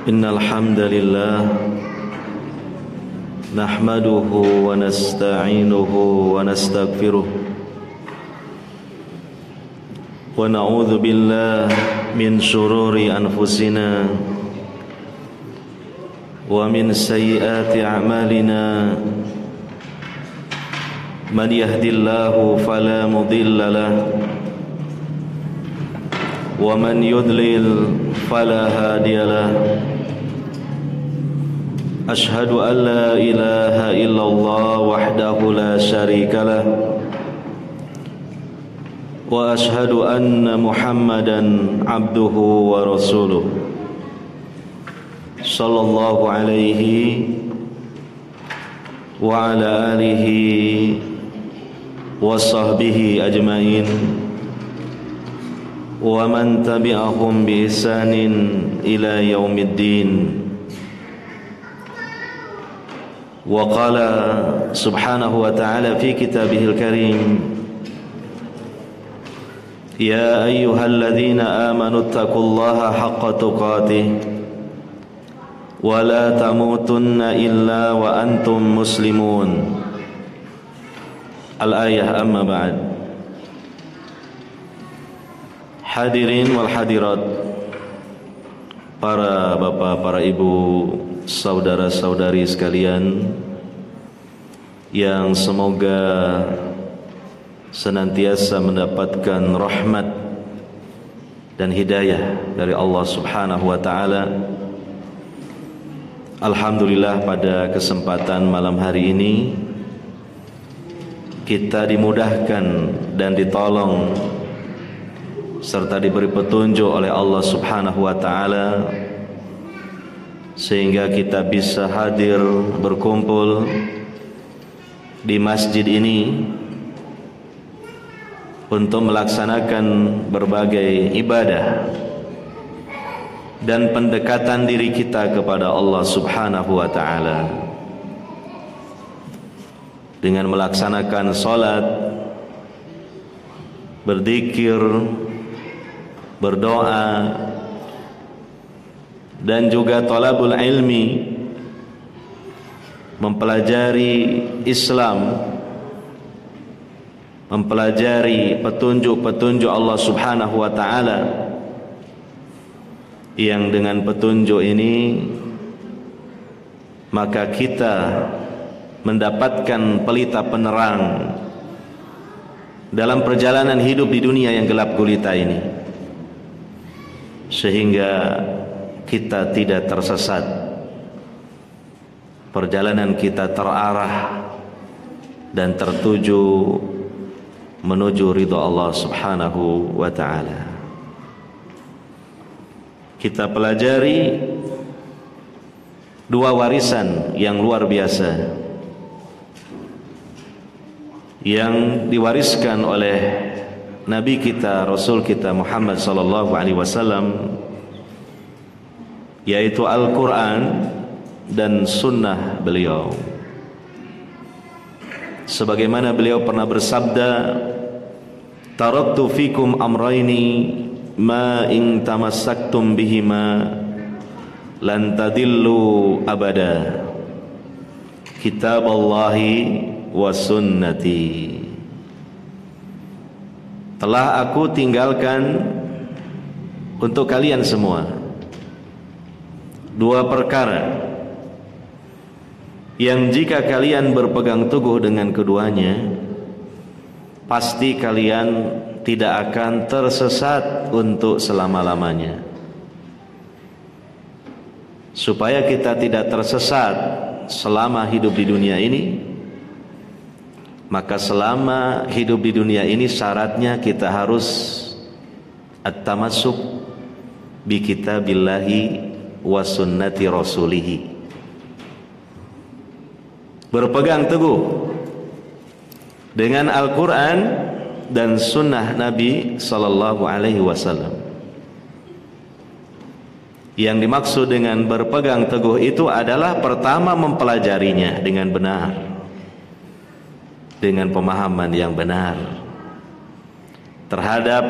Innal hamdalillah nahmaduhu wa nasta'inuhu wa nastaghfiruh wa na'udzu billahi min shururi anfusina wa min sayyiati a'malina man yahdihillahu fala mudilla lahu wa man yudlil fala hadiya lahu. Ashhadu an la ilaha illallah wahdahu la syarika lah wa ashhadu anna Muhammadan abduhu wa rasuluh sallallahu alaihi wa ala alihi wa sahbihi ajmain wa man tabi'ahum bi ihsanin ila yaumiddin. Wa qala subhanahu wa ta'ala fi kitabihil karim, ya ayyuhalladzina amanu taqullaha haqqa tuqatih wa la tamutunna illa wa antum muslimun. Al-ayah, amma ba'd. Hadirin wal hadirat, para bapak, para ibu, saudara-saudari sekalian yang semoga senantiasa mendapatkan rahmat dan hidayah dari Allah Subhanahu wa taala. Alhamdulillah, pada kesempatan malam hari ini kita dimudahkan dan ditolong serta diberi petunjuk oleh Allah Subhanahu wa taala sehingga kita bisa hadir berkumpul di masjid ini untuk melaksanakan berbagai ibadah dan pendekatan diri kita kepada Allah Subhanahu wa taala dengan melaksanakan salat, berzikir, berdoa, dan juga talabul ilmi, mempelajari Islam, mempelajari petunjuk-petunjuk Allah Subhanahu wa taala, yang dengan petunjuk ini maka kita mendapatkan pelita penerang dalam perjalanan hidup di dunia yang gelap gulita ini, sehingga kita tidak tersesat, perjalanan kita terarah dan tertuju menuju ridha Allah Subhanahu wa taala. Kita pelajari dua warisan yang luar biasa yang diwariskan oleh Nabi kita, Rasul kita Muhammad sallallahu alaihi wasallam, yaitu Al-Quran dan sunnah beliau. Sebagaimana beliau pernah bersabda, taraktu fikum amraini ma in tamassaktum bihima lan tadillu abada, kitaballahi wa sunnati. Telah aku tinggalkan untuk kalian semua dua perkara yang jika kalian berpegang teguh dengan keduanya, pasti kalian tidak akan tersesat untuk selama-lamanya. Supaya kita tidak tersesat selama hidup di dunia ini, maka selama hidup di dunia ini syaratnya kita harus at-tamassuk bi kitabillahi wa sunnati rasulihi, berpegang teguh dengan Al-Quran dan sunnah Nabi sallallahu alaihi wasallam. Yang dimaksud dengan berpegang teguh itu adalah pertama mempelajarinya dengan benar, dengan pemahaman yang benar terhadap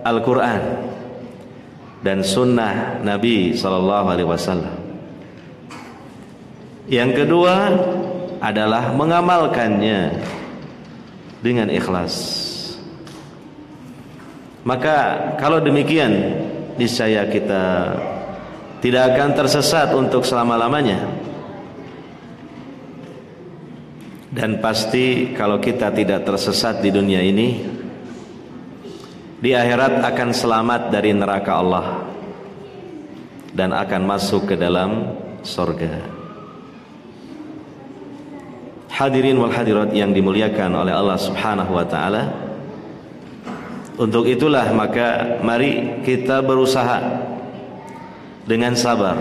Al-Quran dan sunnah Nabi sallallahu alaihi wasallam. Yang kedua adalah mengamalkannya dengan ikhlas. Maka kalau demikian, niscaya kita tidak akan tersesat untuk selama-lamanya. Dan pasti kalau kita tidak tersesat di dunia ini, di akhirat akan selamat dari neraka Allah dan akan masuk ke dalam surga. Hadirin wal hadirat yang dimuliakan oleh Allah Subhanahu wa taala, untuk itulah maka mari kita berusaha dengan sabar,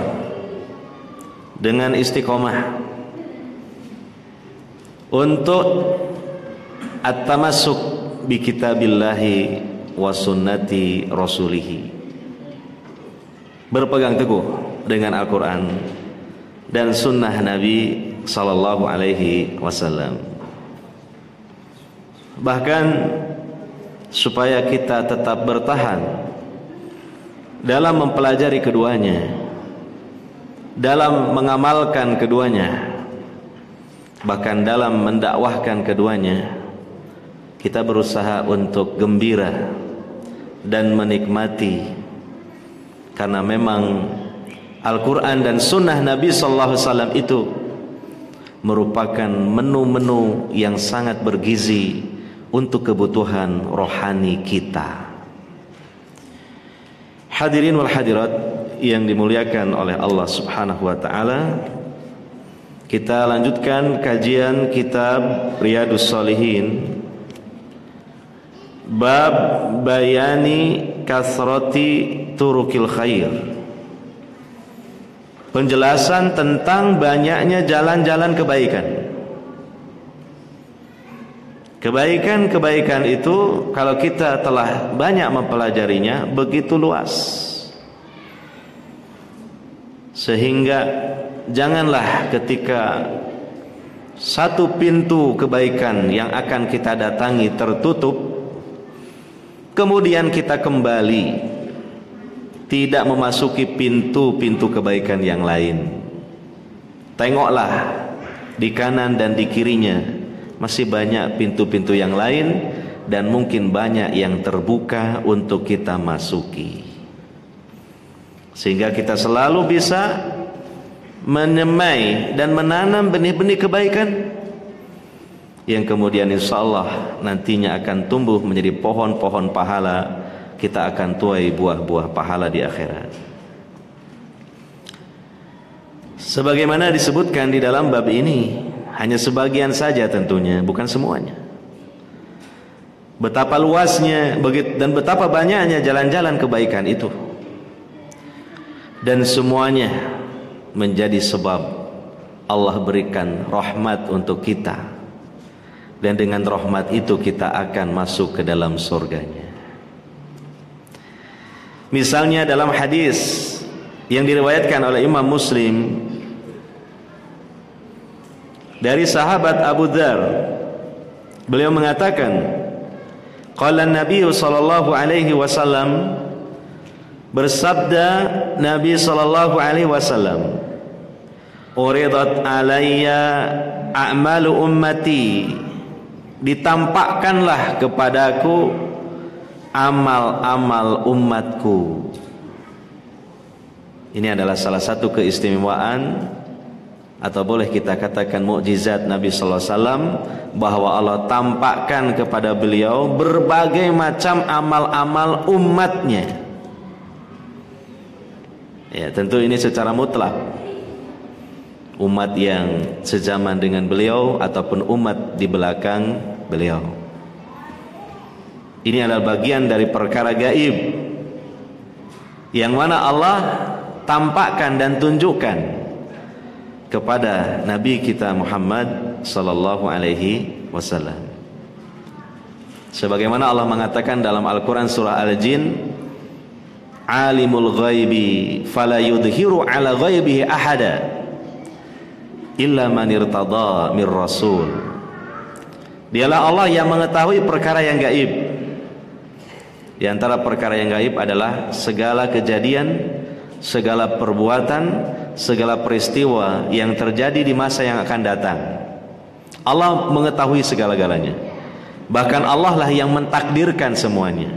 dengan istiqomah untuk at-tamassuk bi kitabillahi wa sunnati rasulih, berpegang teguh dengan Al-Quran dan sunnah Nabi sallallahu alaihi wasallam. Bahkan supaya kita tetap bertahan dalam mempelajari keduanya, dalam mengamalkan keduanya, bahkan dalam mendakwahkan keduanya, kita berusaha untuk gembira dan menikmati, karena memang Al-Quran dan sunnah Nabi sallallahu alaihi wasallam itu merupakan menu-menu yang sangat bergizi untuk kebutuhan rohani kita. Hadirin wal hadirat yang dimuliakan oleh Allah Subhanahu wa taala, kita lanjutkan kajian kitab Riyadhus Shalihin, bab bayani kasrati turukil khair, penjelasan tentang banyaknya jalan-jalan kebaikan. Kebaikan-kebaikan itu kalau kita telah banyak mempelajarinya begitu luas, sehingga janganlah ketika satu pintu kebaikan yang akan kita datangi tertutup, kemudian kita kembali tidak memasuki pintu-pintu kebaikan yang lain. Tengoklah di kanan dan di kirinya, masih banyak pintu-pintu yang lain, dan mungkin banyak yang terbuka untuk kita masuki, sehingga kita selalu bisa menyemai dan menanam benih-benih kebaikan yang kemudian insya Allah nantinya akan tumbuh menjadi pohon-pohon pahala. Kita akan tuai buah-buah pahala di akhirat. Sebagaimana disebutkan di dalam bab ini, hanya sebagian saja tentunya, bukan semuanya. Betapa luasnya dan betapa banyaknya jalan-jalan kebaikan itu, dan semuanya menjadi sebab Allah berikan rahmat untuk kita, dan dengan rahmat itu kita akan masuk ke dalam surganya. Misalnya dalam hadis yang diriwayatkan oleh Imam Muslim dari sahabat Abu Dzar, beliau mengatakan, qala Nabi sallallahu alaihi wasallam, bersabda Nabi sallallahu alaihi wasallam, uridat alayya a'malu ummati, ditampakkanlah kepadaku amal-amal umatku. Ini adalah salah satu keistimewaan, atau boleh kita katakan mukjizat Nabi sallallahu alaihi wasallam, bahwa Allah tampakkan kepada beliau berbagai macam amal-amal umatnya. Ya, tentu ini secara mutlak, umat yang sezaman dengan beliau ataupun umat di belakang beliau. Ini adalah bagian dari perkara gaib yang mana Allah tampakkan dan tunjukkan kepada Nabi kita Muhammad sallallahu alaihi wasallam. Sebagaimana Allah mengatakan dalam Al-Quran surah Al-Jin, alimul ghaibi fala yudhiru ala ghaibihi ahada illa man irtada mir rasul. Dialah Allah yang mengetahui perkara yang gaib, Di antara perkara yang gaib adalah segala kejadian, segala perbuatan, segala peristiwa yang terjadi di masa yang akan datang. Allah mengetahui segala-galanya. Bahkan Allah lah yang mentakdirkan semuanya.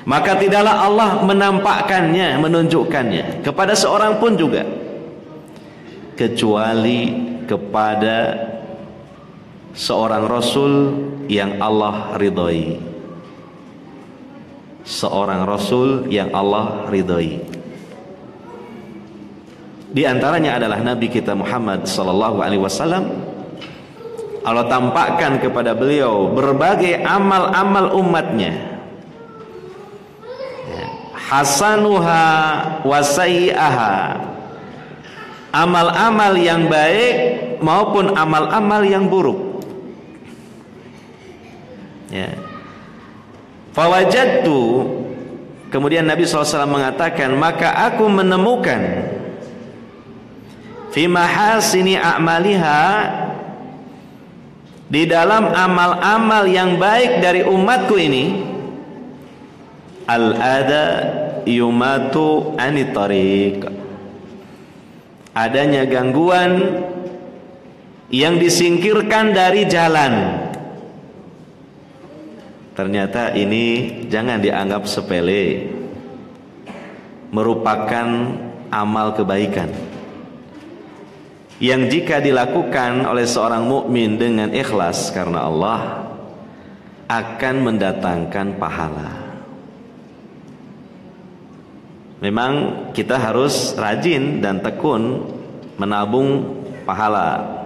Maka tidaklah Allah menampakkannya, menunjukkannya kepada seorang pun juga, kecuali kepada seorang Rasul yang Allah ridhoi. Seorang Rasul yang Allah ridhoi. Di antaranya adalah Nabi kita Muhammad sallallahu alaihi wasallam. Allah tampakkan kepada beliau berbagai amal-amal umatnya, hasanuha wa sayyi'aha, amal-amal yang baik maupun amal-amal yang buruk. Ya. Fawajadtu, kemudian Nabi SAW mengatakan, maka aku menemukan fi mahasini a'maliha, di dalam amal-amal yang baik dari umatku ini, al-ada yumatu anitariq, adanya gangguan yang disingkirkan dari jalan. Ternyata ini jangan dianggap sepele, merupakan amal kebaikan yang jika dilakukan oleh seorang mukmin dengan ikhlas karena Allah akan mendatangkan pahala. Memang kita harus rajin dan tekun menabung pahala.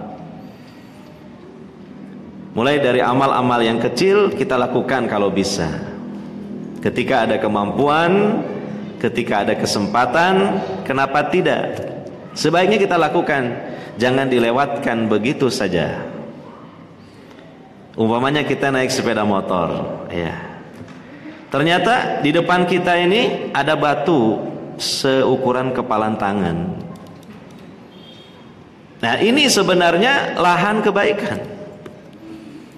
Mulai dari amal-amal yang kecil kita lakukan kalau bisa. Ketika ada kemampuan, ketika ada kesempatan, kenapa tidak? Sebaiknya kita lakukan, jangan dilewatkan begitu saja. Umpamanya kita naik sepeda motor, ya. Ternyata di depan kita ini ada batu seukuran kepalan tangan. Nah, ini sebenarnya lahan kebaikan.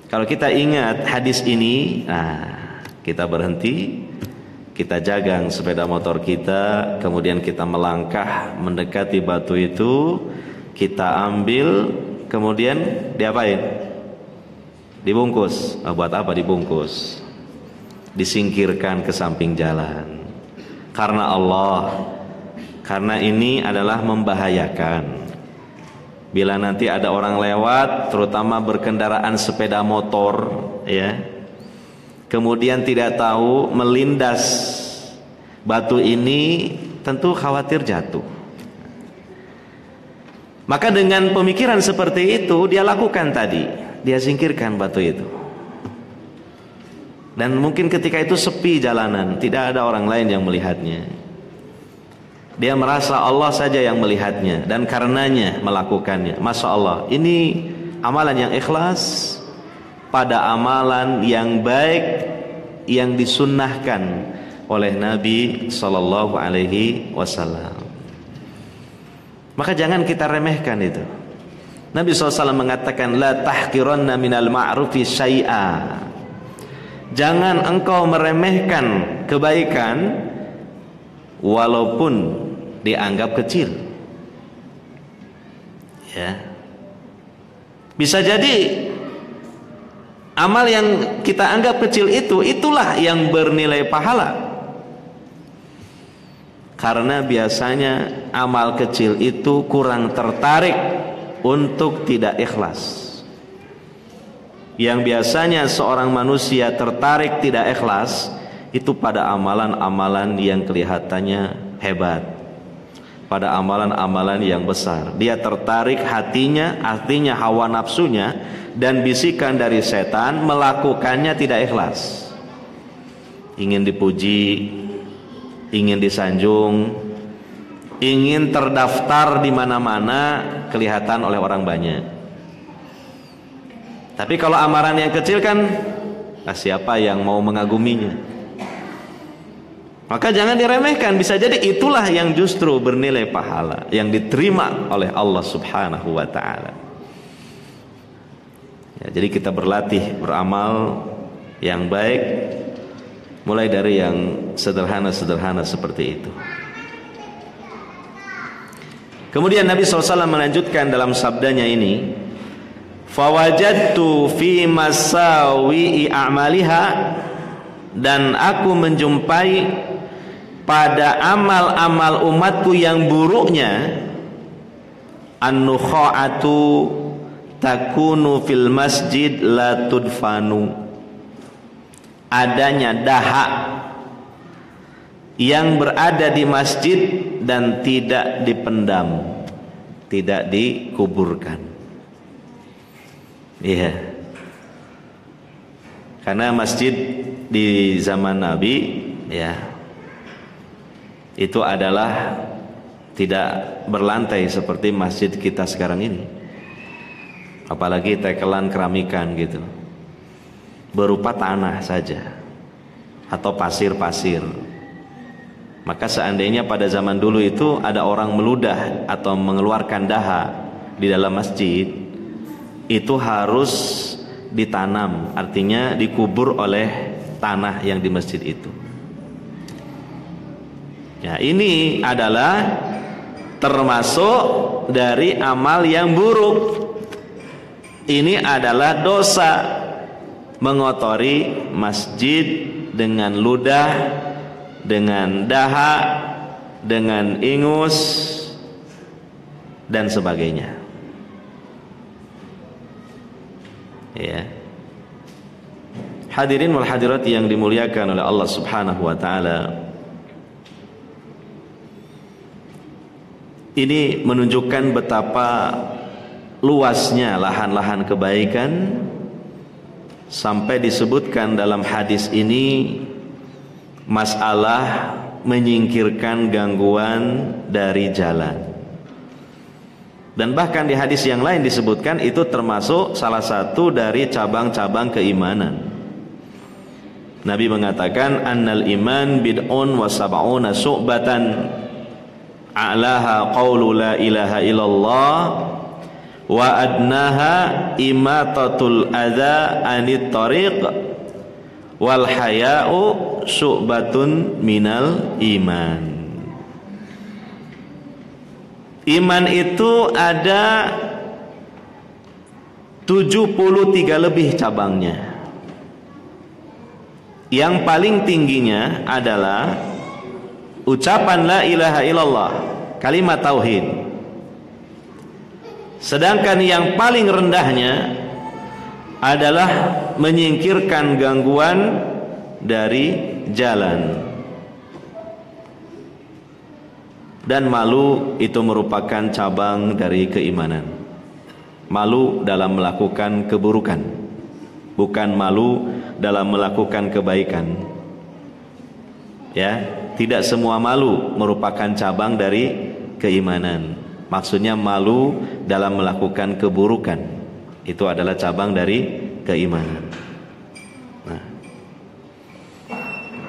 Kalau kita ingat hadis ini, nah, kita berhenti, kita jagang sepeda motor kita, kemudian kita melangkah mendekati batu itu, kita ambil, kemudian diapain? Dibungkus. Buat apa dibungkus? Disingkirkan ke samping jalan. Karena Allah, karena ini adalah membahayakan. Bila nanti ada orang lewat, terutama berkendaraan sepeda motor, ya, kemudian tidak tahu melindas batu ini, tentu khawatir jatuh. Maka dengan pemikiran seperti itu, dia lakukan tadi, dia singkirkan batu itu. Dan mungkin ketika itu sepi jalanan, tidak ada orang lain yang melihatnya. Dia merasa Allah saja yang melihatnya dan karenanya melakukannya. Masya Allah, ini amalan yang ikhlas pada amalan yang baik yang disunnahkan oleh Nabi Sallallahu Alaihi Wasallam. Maka jangan kita remehkan itu. Nabi SAW mengatakan, la tahqiranna minal ma'rufi syai'a. Jangan engkau meremehkan kebaikan walaupun dianggap kecil, ya. Bisa jadi amal yang kita anggap kecil itu, itulah yang bernilai pahala. Karena biasanya amal kecil itu kurang tertarik untuk tidak ikhlas. Yang biasanya seorang manusia tertarik tidak ikhlas itu pada amalan-amalan yang kelihatannya hebat, pada amalan-amalan yang besar. Dia tertarik hatinya, artinya hawa nafsunya dan bisikan dari setan, melakukannya tidak ikhlas. Ingin dipuji, ingin disanjung, ingin terdaftar di mana-mana, kelihatan oleh orang banyak. Tapi kalau amalan yang kecil kan, siapa yang mau mengaguminya? Maka jangan diremehkan. Bisa jadi itulah yang justru bernilai pahala, yang diterima oleh Allah Subhanahu wa ta'ala. Ya, jadi kita berlatih beramal yang baik, mulai dari yang sederhana-sederhana seperti itu. Kemudian Nabi SAW melanjutkan dalam sabdanya ini, fawajadtu fi masawi'i a'maliha, dan aku menjumpai pada amal-amal umatku yang buruknya, an-nukha'atu takunu fil masjid la tudfanu, adanya dahak yang berada di masjid dan tidak dipendam, tidak dikuburkan. Iya. Karena masjid di zaman Nabi, ya, itu adalah tidak berlantai seperti masjid kita sekarang ini. Apalagi tekelan keramikan gitu, berupa tanah saja atau pasir-pasir. Maka seandainya pada zaman dulu itu ada orang meludah atau mengeluarkan dahak di dalam masjid, itu harus ditanam, artinya dikubur oleh tanah yang di masjid itu. Ya, ini adalah termasuk dari amal yang buruk. Ini adalah dosa, mengotori masjid dengan ludah, dengan dahak, dengan ingus, dan sebagainya. Ya. Hadirin wal hadirat yang dimuliakan oleh Allah Subhanahu wa taala. Ini menunjukkan betapa luasnya lahan-lahan kebaikan, sampai disebutkan dalam hadis ini masalah menyingkirkan gangguan dari jalan. Dan bahkan di hadis yang lain disebutkan itu termasuk salah satu dari cabang-cabang keimanan. Nabi mengatakan annal iman bid'un wa sab'una syu'batan, a'laha qawlu la ilaha illallah wa adnaha imatatul adza anit tariq wal haya'u syu'batun minal iman. Iman itu ada 73 lebih cabangnya. Yang paling tingginya adalah ucapan la ilaha illallah, kalimat tauhid. Sedangkan yang paling rendahnya adalah menyingkirkan gangguan dari jalan. Dan malu itu merupakan cabang dari keimanan. Malu dalam melakukan keburukan, bukan malu dalam melakukan kebaikan. Ya, tidak semua malu merupakan cabang dari keimanan. Maksudnya malu dalam melakukan keburukan, itu adalah cabang dari keimanan. Nah,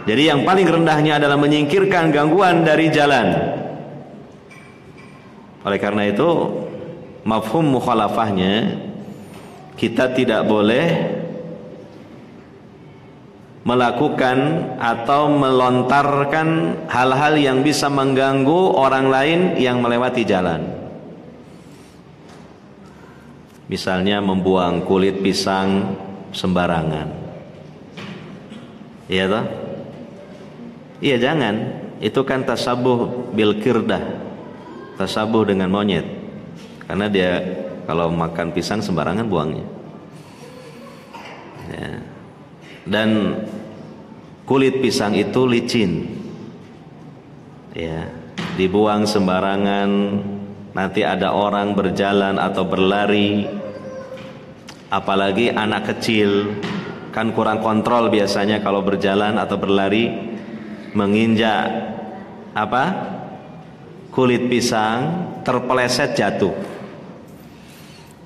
jadi yang paling rendahnya adalah menyingkirkan gangguan dari jalan. Oleh karena itu, mafhum mukhalafahnya, kita tidak boleh melakukan atau melontarkan hal-hal yang bisa mengganggu orang lain yang melewati jalan. Misalnya membuang kulit pisang sembarangan. Iya toh? Iya, jangan. Itu kan tasabuh bil qirdah, tasabuh dengan monyet. Karena dia kalau makan pisang sembarangan buangnya. Ya. Dan kulit pisang itu licin, ya, dibuang sembarangan. Nanti ada orang berjalan atau berlari, apalagi anak kecil, kan kurang kontrol biasanya kalau berjalan atau berlari, menginjak apa? Kulit pisang, terpeleset jatuh.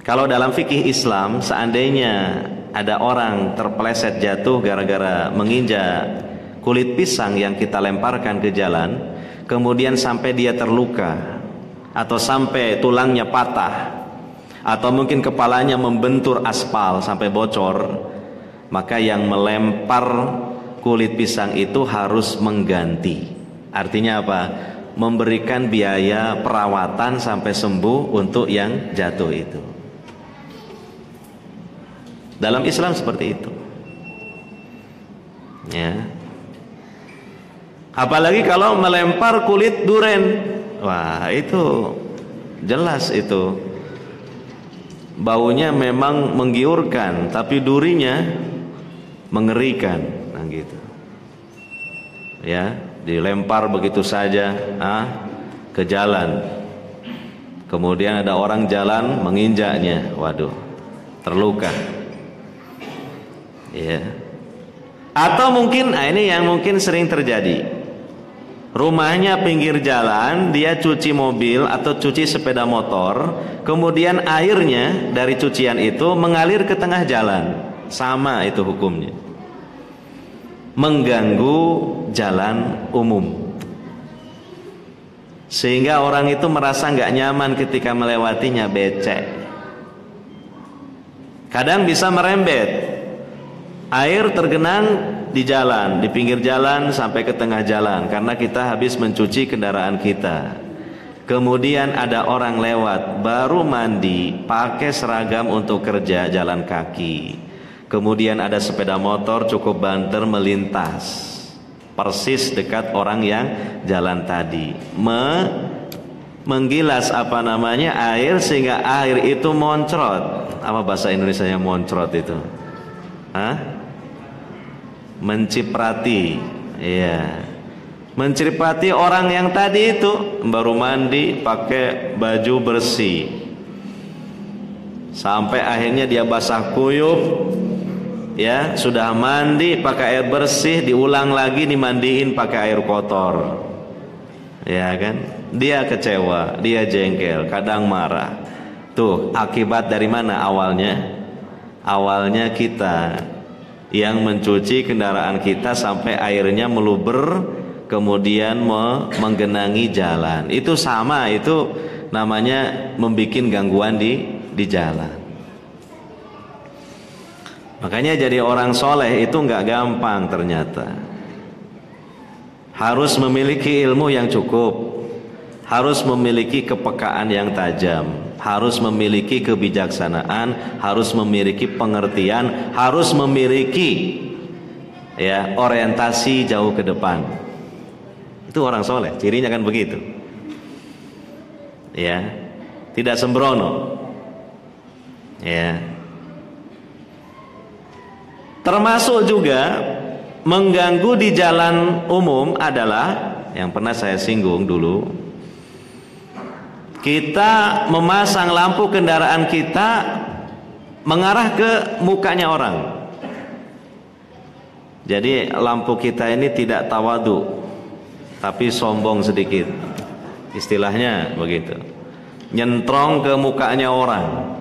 Kalau dalam fikih Islam, seandainya ada orang terpeleset jatuh gara-gara menginjak kulit pisang yang kita lemparkan ke jalan, kemudian sampai dia terluka, atau sampai tulangnya patah, atau mungkin kepalanya membentur aspal sampai bocor, maka yang melempar kulit pisang itu harus mengganti. Artinya apa? Memberikan biaya perawatan sampai sembuh untuk yang jatuh itu. Dalam Islam seperti itu. Ya. Apalagi kalau melempar kulit duren. Wah, itu jelas itu. Baunya memang menggiurkan, tapi durinya mengerikan. Nah gitu. Ya, dilempar begitu saja ke jalan. Kemudian ada orang jalan menginjaknya. Waduh, terluka. Ya. Atau mungkin ini yang mungkin sering terjadi. Rumahnya pinggir jalan, dia cuci mobil atau cuci sepeda motor, kemudian airnya dari cucian itu mengalir ke tengah jalan. Sama itu hukumnya. Mengganggu jalan umum. Sehingga orang itu merasa nggak nyaman ketika melewatinya, becek. Kadang bisa merembet. Air tergenang di jalan, di pinggir jalan sampai ke tengah jalan karena kita habis mencuci kendaraan kita. Kemudian ada orang lewat, baru mandi, pakai seragam untuk kerja, jalan kaki. Kemudian ada sepeda motor cukup banter melintas, persis dekat orang yang jalan tadi, menggilas air sehingga air itu moncrot. Apa bahasa Indonesianya moncrot itu? Menciprati, iya, menciprati orang yang tadi itu baru mandi pakai baju bersih, sampai akhirnya dia basah kuyup, ya sudah mandi pakai air bersih, diulang lagi dimandiin pakai air kotor, ya kan? Dia kecewa, dia jengkel, kadang marah. Tuh akibat dari mana awalnya? Awalnya kita yang mencuci kendaraan kita sampai airnya meluber, kemudian menggenangi jalan. Itu sama, itu namanya membuat gangguan di jalan. Makanya jadi orang soleh itu nggak gampang ternyata. Harus memiliki ilmu yang cukup, harus memiliki kepekaan yang tajam, harus memiliki kebijaksanaan, harus memiliki pengertian, harus memiliki orientasi jauh ke depan. Itu orang soleh, cirinya kan begitu. Ya, tidak sembrono. Ya. Termasuk juga mengganggu di jalan umum adalah yang pernah saya singgung dulu. Kita memasang lampu kendaraan kita mengarah ke mukanya orang. Jadi lampu kita ini tidak tawadu, tapi sombong sedikit. Istilahnya begitu. Nyentrong ke mukanya orang.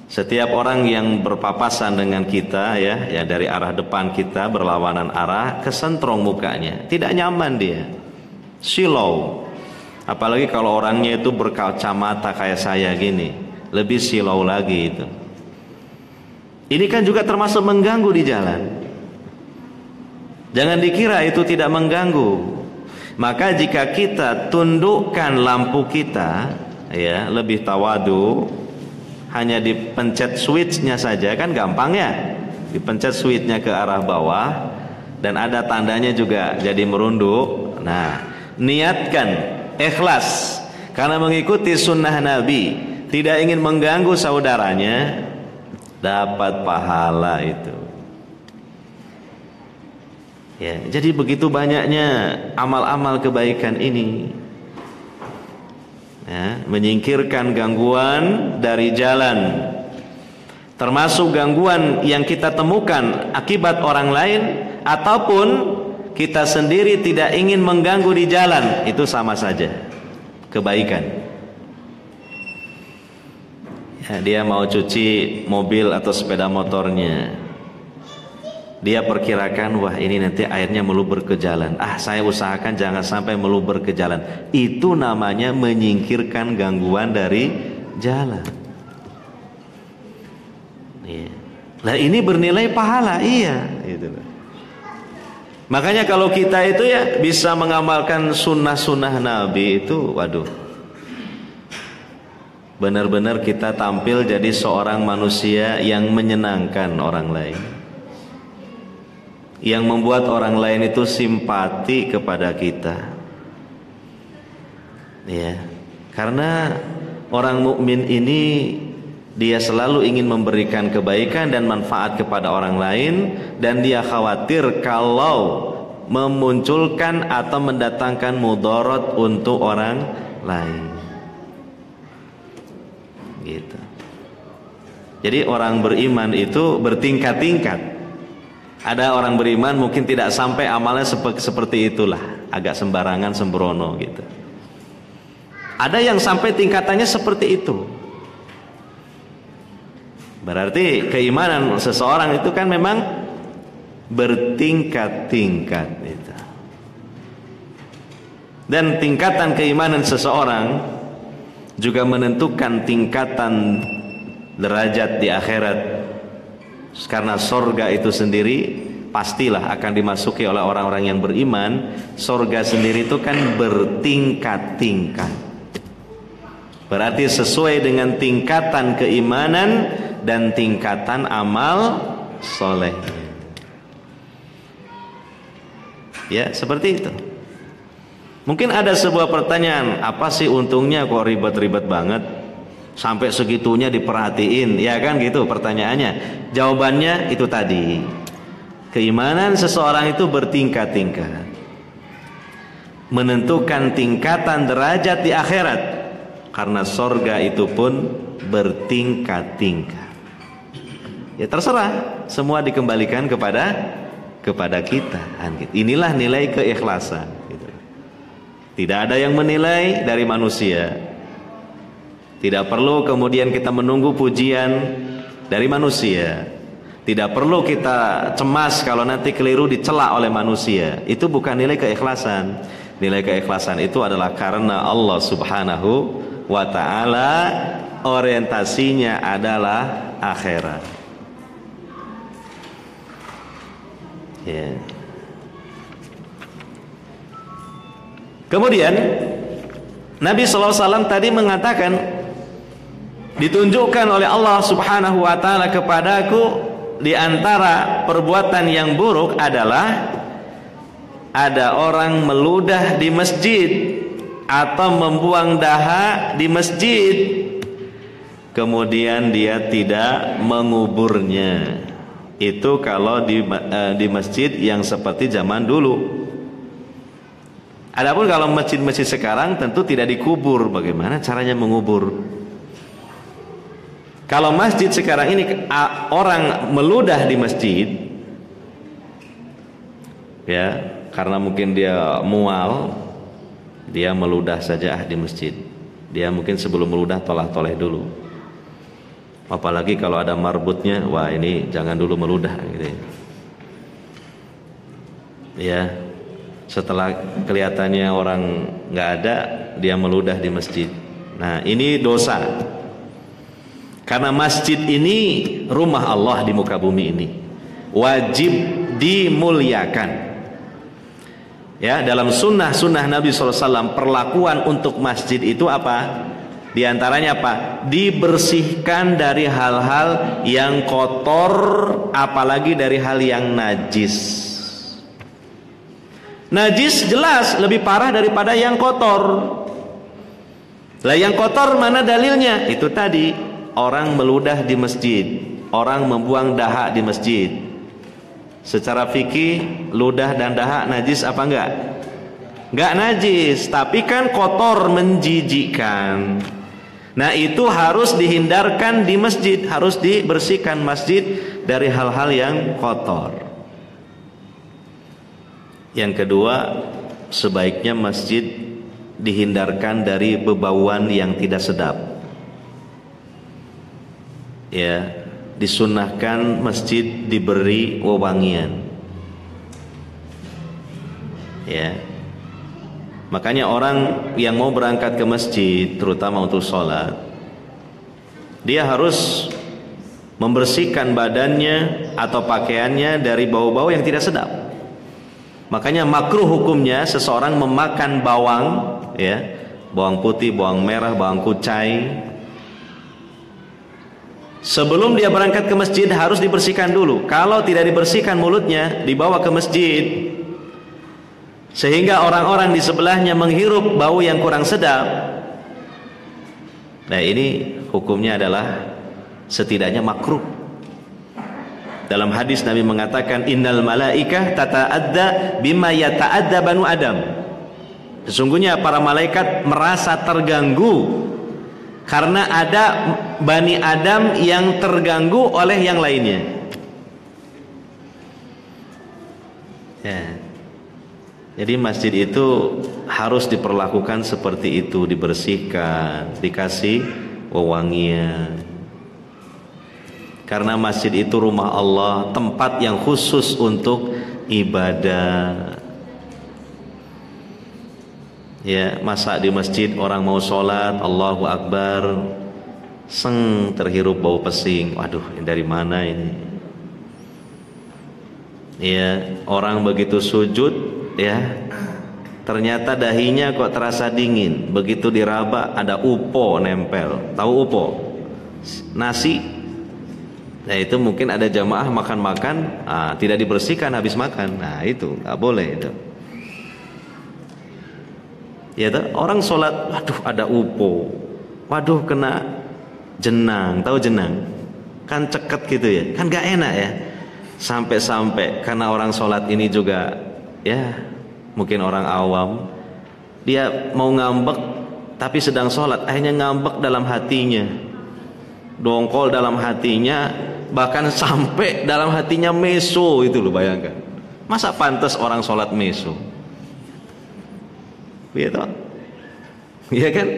Setiap orang yang berpapasan dengan kita ya dari arah depan kita berlawanan arah, kesentrong mukanya. Tidak nyaman dia. Silau. Apalagi kalau orangnya itu berkacamata kayak saya gini, lebih silau lagi itu. Ini kan juga termasuk mengganggu di jalan. Jangan dikira itu tidak mengganggu. Maka jika kita tundukkan lampu kita, ya lebih tawadu, hanya dipencet switchnya saja kan gampang ya. Dipencet switchnya ke arah bawah dan ada tandanya juga jadi merunduk. Nah, niatkan ikhlas karena mengikuti sunnah Nabi, tidak ingin mengganggu saudaranya, dapat pahala itu. Ya, jadi begitu banyaknya amal-amal kebaikan ini. Ya, menyingkirkan gangguan dari jalan, termasuk gangguan yang kita temukan akibat orang lain ataupun kita sendiri tidak ingin mengganggu di jalan, itu sama saja kebaikan. Ya, dia mau cuci mobil atau sepeda motornya, dia perkirakan wah ini nanti airnya meluber ke jalan, saya usahakan jangan sampai meluber ke jalan. Itu namanya menyingkirkan gangguan dari jalan. Ya. Lah ini bernilai pahala, iya. Gitu. Makanya kalau kita itu ya bisa mengamalkan sunnah-sunnah Nabi itu, waduh, benar-benar kita tampil jadi seorang manusia yang menyenangkan orang lain, yang membuat orang lain itu simpati kepada kita. Ya, karena orang mukmin ini dia selalu ingin memberikan kebaikan dan manfaat kepada orang lain, dan dia khawatir kalau memunculkan atau mendatangkan mudarat untuk orang lain. Gitu. Jadi orang beriman itu bertingkat-tingkat. Ada orang beriman mungkin tidak sampai amalnya seperti itulah, agak sembarangan, sembrono gitu. Ada yang sampai tingkatannya seperti itu. Berarti keimanan seseorang itu kan memang bertingkat-tingkat itu. Dan tingkatan keimanan seseorang juga menentukan tingkatan derajat di akhirat. Karena surga itu sendiri pastilah akan dimasuki oleh orang-orang yang beriman. Surga sendiri itu kan bertingkat-tingkat. Berarti sesuai dengan tingkatan keimanan dan tingkatan amal soleh. Ya, seperti itu. Mungkin ada sebuah pertanyaan, apa sih untungnya kok ribet-ribet banget sampai segitunya diperhatiin, ya kan gitu pertanyaannya. Jawabannya itu tadi, keimanan seseorang itu bertingkat-tingkat, menentukan tingkatan derajat di akhirat, karena sorga itu pun bertingkat-tingkat. Ya terserah, semua dikembalikan kepada kita. Inilah nilai keikhlasan. Gitu. Tidak ada yang menilai dari manusia. Tidak perlu kemudian kita menunggu pujian dari manusia. Tidak perlu kita cemas kalau nanti keliru dicela oleh manusia. Itu bukan nilai keikhlasan. Nilai keikhlasan itu adalah karena Allah Subhanahu wa ta'ala, orientasinya adalah akhirat. Ya. Kemudian Nabi SAW tadi mengatakan, ditunjukkan oleh Allah Subhanahu wa ta'ala kepadaku di antara perbuatan yang buruk adalah ada orang meludah di masjid atau membuang dahak di masjid, kemudian dia tidak menguburnya. Itu kalau di masjid yang seperti zaman dulu. Adapun kalau masjid-masjid sekarang tentu tidak dikubur. Bagaimana caranya mengubur? Kalau masjid sekarang ini orang meludah di masjid, ya, karena mungkin dia mual, dia meludah saja di masjid. Dia mungkin sebelum meludah tolah-toleh dulu. Apalagi kalau ada marbutnya, wah ini jangan dulu meludah gitu. Ya, setelah kelihatannya orang nggak ada, dia meludah di masjid. Nah ini dosa. Karena masjid ini rumah Allah di muka bumi ini, wajib dimuliakan. Ya, dalam sunnah Nabi SAW perlakuan untuk masjid itu apa? Di antaranya apa? Dibersihkan dari hal-hal yang kotor, apalagi dari hal yang najis. Najis jelas lebih parah daripada yang kotor. Lah yang kotor mana dalilnya? Itu tadi, orang meludah di masjid, orang membuang dahak di masjid. Secara fikih, ludah dan dahak najis apa enggak? Enggak najis, tapi kan kotor, menjijikkan. Nah itu harus dihindarkan di masjid, harus dibersihkan masjid dari hal-hal yang kotor. Yang kedua, sebaiknya masjid dihindarkan dari bebauan yang tidak sedap. Ya, disunnahkan masjid diberi wewangian. Ya. Makanya orang yang mau berangkat ke masjid, terutama untuk sholat, dia harus membersihkan badannya atau pakaiannya dari bau-bau yang tidak sedap. Makanya makruh hukumnya seseorang memakan bawang, ya, bawang putih, bawang merah, bawang kucai. Sebelum dia berangkat ke masjid harus dibersihkan dulu. Kalau tidak dibersihkan mulutnya, dibawa ke masjid, sehingga orang-orang di sebelahnya menghirup bau yang kurang sedap. Nah, ini hukumnya adalah setidaknya makruh. Dalam hadis Nabi mengatakan, innal malaikah tata'adda bima yata'adda banu Adam. Sesungguhnya para malaikat merasa terganggu karena ada Bani Adam yang terganggu oleh yang lainnya. Ya. Jadi masjid itu harus diperlakukan seperti itu, dibersihkan, dikasih wewangian. Karena masjid itu rumah Allah, tempat yang khusus untuk ibadah. Ya, masa di masjid orang mau sholat, Allahu Akbar, terhirup bau pesing. Waduh, dari mana ini? Ya, orang begitu sujud, ya, ternyata dahinya kok terasa dingin. Begitu diraba ada upo nempel. Tahu upo? Nasi. Nah, itu mungkin ada jamaah makan-makan, tidak dibersihkan habis makan. Nah, itu nggak boleh itu. Ya, orang sholat, waduh ada upo, waduh kena jenang. Tahu jenang? Kan ceket gitu ya, kan gak enak ya. Sampai-sampai karena orang sholat ini juga, ya mungkin orang awam, dia mau ngambek tapi sedang sholat, akhirnya ngambek dalam hatinya, dongkol dalam hatinya, bahkan sampai dalam hatinya meso. Itu loh, bayangkan. Masa pantas orang sholat meso? Gitu, iya kan?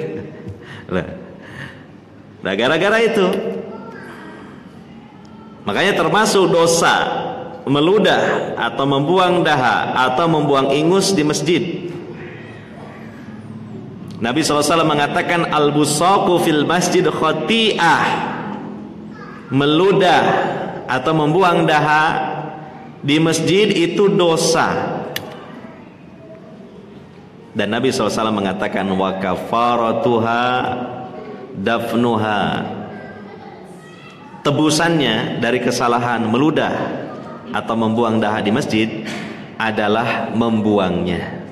Nah, gara-gara itu, makanya termasuk dosa meludah atau membuang daha atau membuang ingus di masjid. Nabi SAW mengatakan al-busaqu fil masjid khati'ah. Meludah atau membuang daha di masjid itu dosa. Dan Nabi SAW mengatakan wa kafaratuha dafnuha. Tebusannya dari kesalahan meludah atau membuang daha di masjid adalah membuangnya.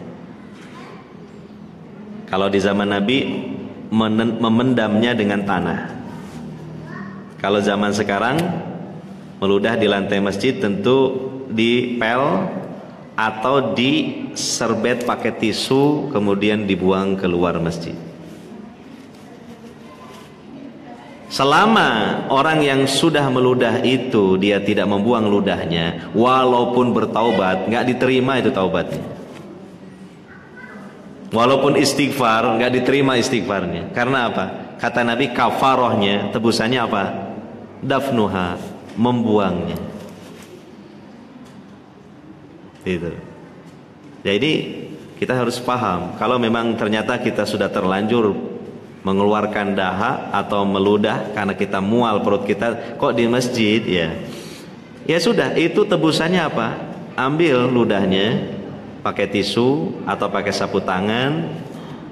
Kalau di zaman Nabi memendamnya dengan tanah. Kalau zaman sekarang meludah di lantai masjid tentu dipel atau diserbet pakai tisu kemudian dibuang keluar masjid. Selama orang yang sudah meludah itu dia tidak membuang ludahnya, walaupun bertaubat, nggak diterima itu taubatnya. Walaupun istighfar, nggak diterima istighfarnya. Karena apa? Kata Nabi, kafarohnya, tebusannya apa? Dafnuha, membuangnya. Itu. Jadi kita harus paham, kalau memang ternyata kita sudah terlanjur mengeluarkan daha atau meludah karena kita mual perut kita kok di masjid, ya sudah, itu tebusannya apa? Ambil ludahnya, pakai tisu atau pakai sapu tangan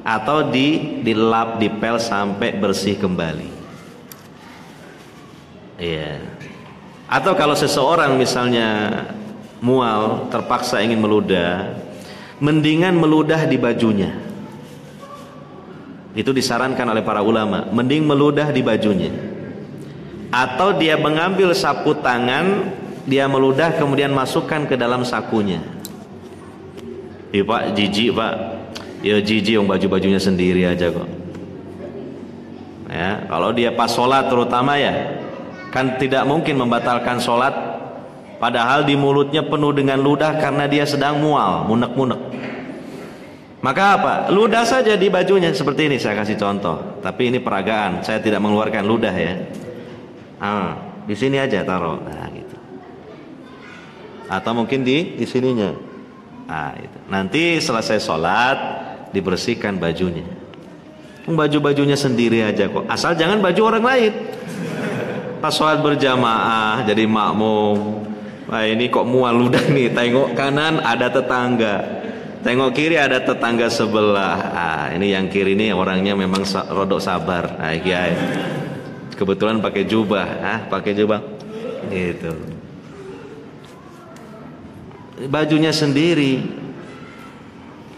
atau dilap, dipel sampai bersih kembali. Iya. Atau kalau seseorang misalnya mual, terpaksa ingin meludah, mendingan meludah di bajunya. Itu disarankan oleh para ulama, mending meludah di bajunya. Atau dia mengambil sapu tangan, dia meludah kemudian masukkan ke dalam sakunya. Pak, jijik Pak. Ya jijik, yang baju-bajunya sendiri aja kok. Ya, kalau dia pas sholat terutama ya, kan tidak mungkin membatalkan sholat padahal di mulutnya penuh dengan ludah karena dia sedang mual, munek-munek. Maka apa? Ludah saja di bajunya seperti ini, saya kasih contoh. Tapi ini peragaan, saya tidak mengeluarkan ludah ya. Di sini aja taruh. Nah, gitu. Atau mungkin di sininya. Nah, itu. Nanti selesai sholat dibersihkan bajunya. Baju-bajunya sendiri aja kok. Asal jangan baju orang lain. Pas sholat berjamaah jadi makmum. Wah, ini kok mual ludah nih. Tengok kanan ada tetangga, tengok kiri ada tetangga sebelah. Ini yang kiri ini orangnya memang rodok sabar. Kiai kebetulan pakai jubah, pakai jubah gitu. Bajunya sendiri,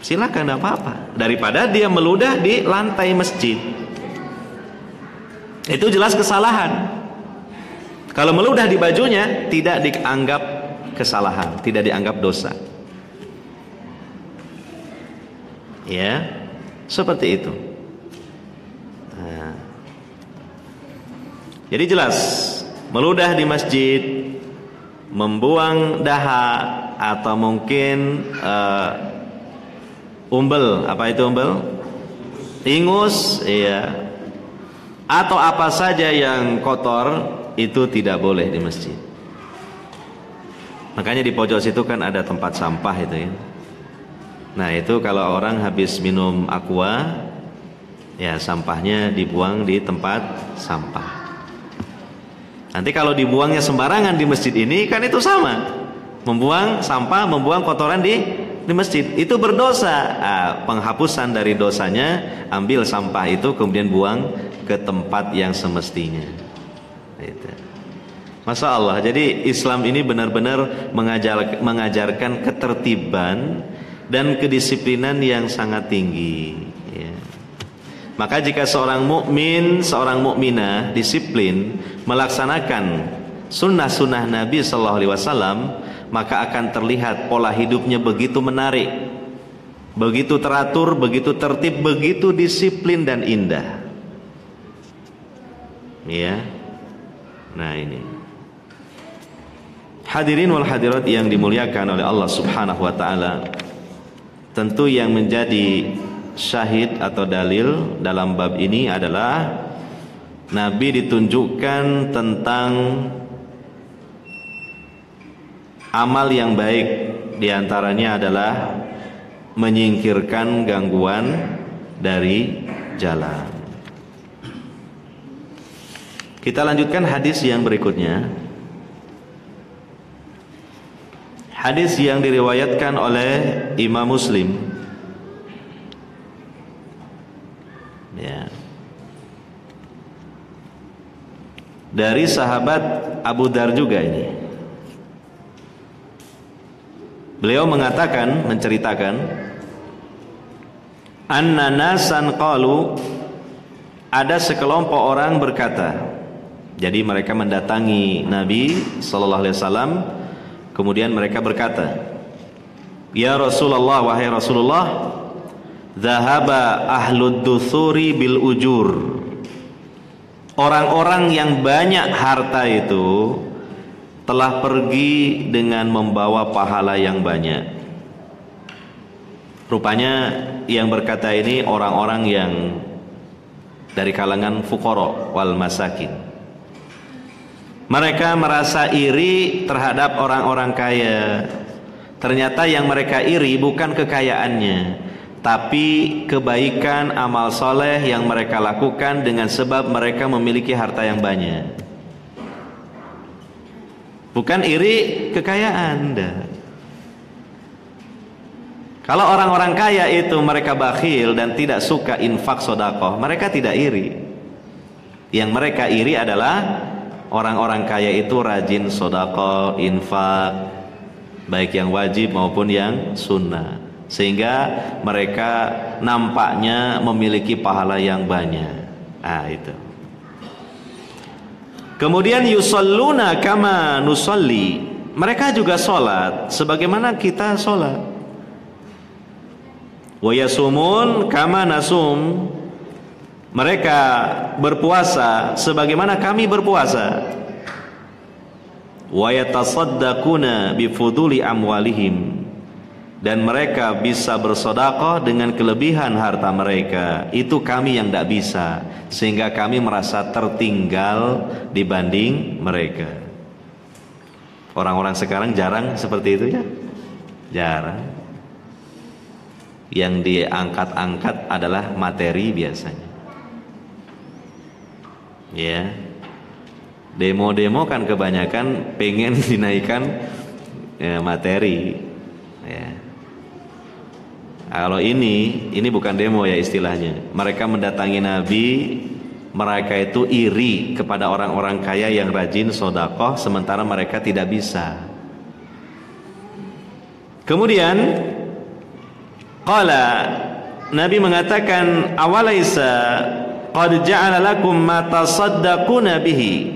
silakan, tidak apa-apa. Daripada dia meludah di lantai masjid, itu jelas kesalahan. Kalau meludah di bajunya tidak dianggap kesalahan, tidak dianggap dosa. Ya, seperti itu. Jadi jelas, meludah di masjid, membuang dahak, atau mungkin umbel, apa itu umbel? Ingus, iya. Atau apa saja yang kotor itu tidak boleh di masjid. Makanya di pojok situ kan ada tempat sampah itu ya. Nah, itu kalau orang habis minum aqua, ya sampahnya dibuang di tempat sampah. Nanti kalau dibuangnya sembarangan di masjid ini kan itu sama. Membuang sampah, membuang kotoran di masjid itu berdosa. Penghapusan dari dosanya, ambil sampah itu kemudian buang ke tempat yang semestinya. Itu. Masya Allah. Jadi Islam ini benar-benar mengajarkan ketertiban dan kedisiplinan yang sangat tinggi. Ya. Maka jika seorang mukmin, seorang mukminah disiplin melaksanakan sunnah-sunnah Nabi Sallallahu Alaihi Wasallam, maka akan terlihat pola hidupnya begitu menarik, begitu teratur, begitu tertib, begitu disiplin dan indah. Ya, nah ini. Hadirin wal hadirat yang dimuliakan oleh Allah Subhanahu Wa Taala, tentu yang menjadi syahid atau dalil dalam bab ini adalah Nabi ditunjukkan tentang amal yang baik, diantaranya adalah menyingkirkan gangguan dari jalan. Kita lanjutkan hadis yang berikutnya. Hadis yang diriwayatkan oleh Imam Muslim. Ya. Dari sahabat Abu Dar juga ini. Beliau mengatakan, menceritakan, anna nasan qalu, ada sekelompok orang berkata. Jadi mereka mendatangi Nabi sallallahu alaihi wasallam, kemudian mereka berkata, ya Rasulullah, wahai Rasulullah, dhahaba ahlud duthuri bil ujur. Orang-orang yang banyak harta itu telah pergi dengan membawa pahala yang banyak. Rupanya yang berkata ini orang-orang yang dari kalangan fuqara wal masakin. Mereka merasa iri terhadap orang-orang kaya. Ternyata yang mereka iri bukan kekayaannya, tapi kebaikan amal soleh yang mereka lakukan dengan sebab mereka memiliki harta yang banyak. Bukan iri kekayaan. Kalau orang-orang kaya itu mereka bakhil dan tidak suka infak sedekah, mereka tidak iri. Yang mereka iri adalah orang-orang kaya itu rajin sedekah, infak, baik yang wajib maupun yang sunnah, sehingga mereka nampaknya memiliki pahala yang banyak. Itu. Kemudian yusalluna kama nusalli, mereka juga sholat sebagaimana kita sholat. Wa yasumun kama nasum, mereka berpuasa sebagaimana kami berpuasa. Wa yatasaddaquna bifuduli amwalihim, dan mereka bisa bersedekah dengan kelebihan harta mereka. Itu kami yang tidak bisa, sehingga kami merasa tertinggal dibanding mereka. Orang-orang sekarang jarang seperti itu ya, jarang. Yang diangkat-angkat adalah materi biasanya. Ya. Demo-demo kan kebanyakan pengen dinaikkan ya, materi. Ya. Kalau ini bukan demo ya istilahnya. Mereka mendatangi Nabi, mereka itu iri kepada orang-orang kaya yang rajin sedekah sementara mereka tidak bisa. Kemudian qala, Nabi mengatakan, awalaisa qad ja'ala lakum ma tasaddaquna bihi.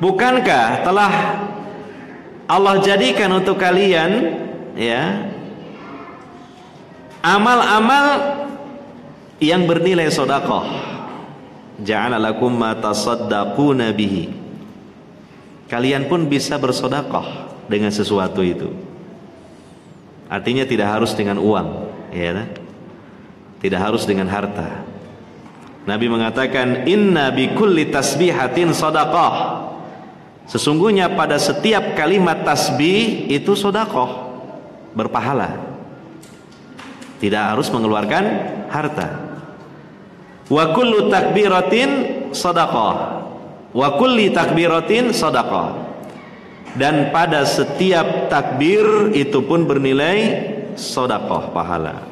Bukankah telah Allah jadikan untuk kalian ya amal-amal yang bernilai sedekah. Ja'ala lakum ma tasaddaquna bihi. Kalian pun bisa bersedekah dengan sesuatu itu. Artinya tidak harus dengan uang, ya. Tidak harus dengan harta. Nabi mengatakan, inna bi kulli tasbihatin sedekah. Sesungguhnya pada setiap kalimat tasbih itu sedekah, berpahala. Tidak harus mengeluarkan harta. Wa kullu takbiratin sedekah. Wa kulli takbiratin sedekah. Dan pada setiap takbir itu pun bernilai sedekah, pahala.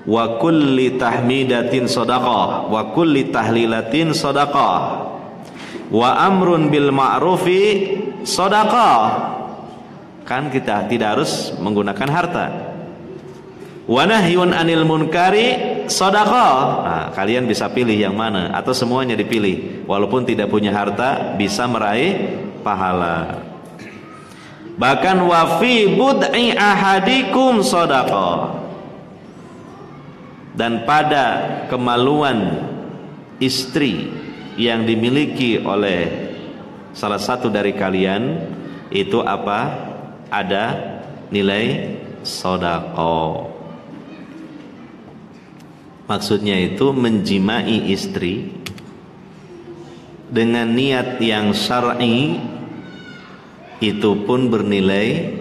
Wa kulli tahmidatin sedekah, wa kulli tahlilatin sedekah. Wa amrun bil ma'rufi sedekah. Kan kita tidak harus menggunakan harta. Wa nahyun anil munkari sedekah. Nah, kalian bisa pilih yang mana atau semuanya dipilih. Walaupun tidak punya harta bisa meraih pahala. Bahkan wa fi bud'i ahadikum sedekah. Dan pada kemaluan istri yang dimiliki oleh salah satu dari kalian itu apa? Ada nilai sedekah. Maksudnya itu menjimai istri dengan niat yang syar'i itu pun bernilai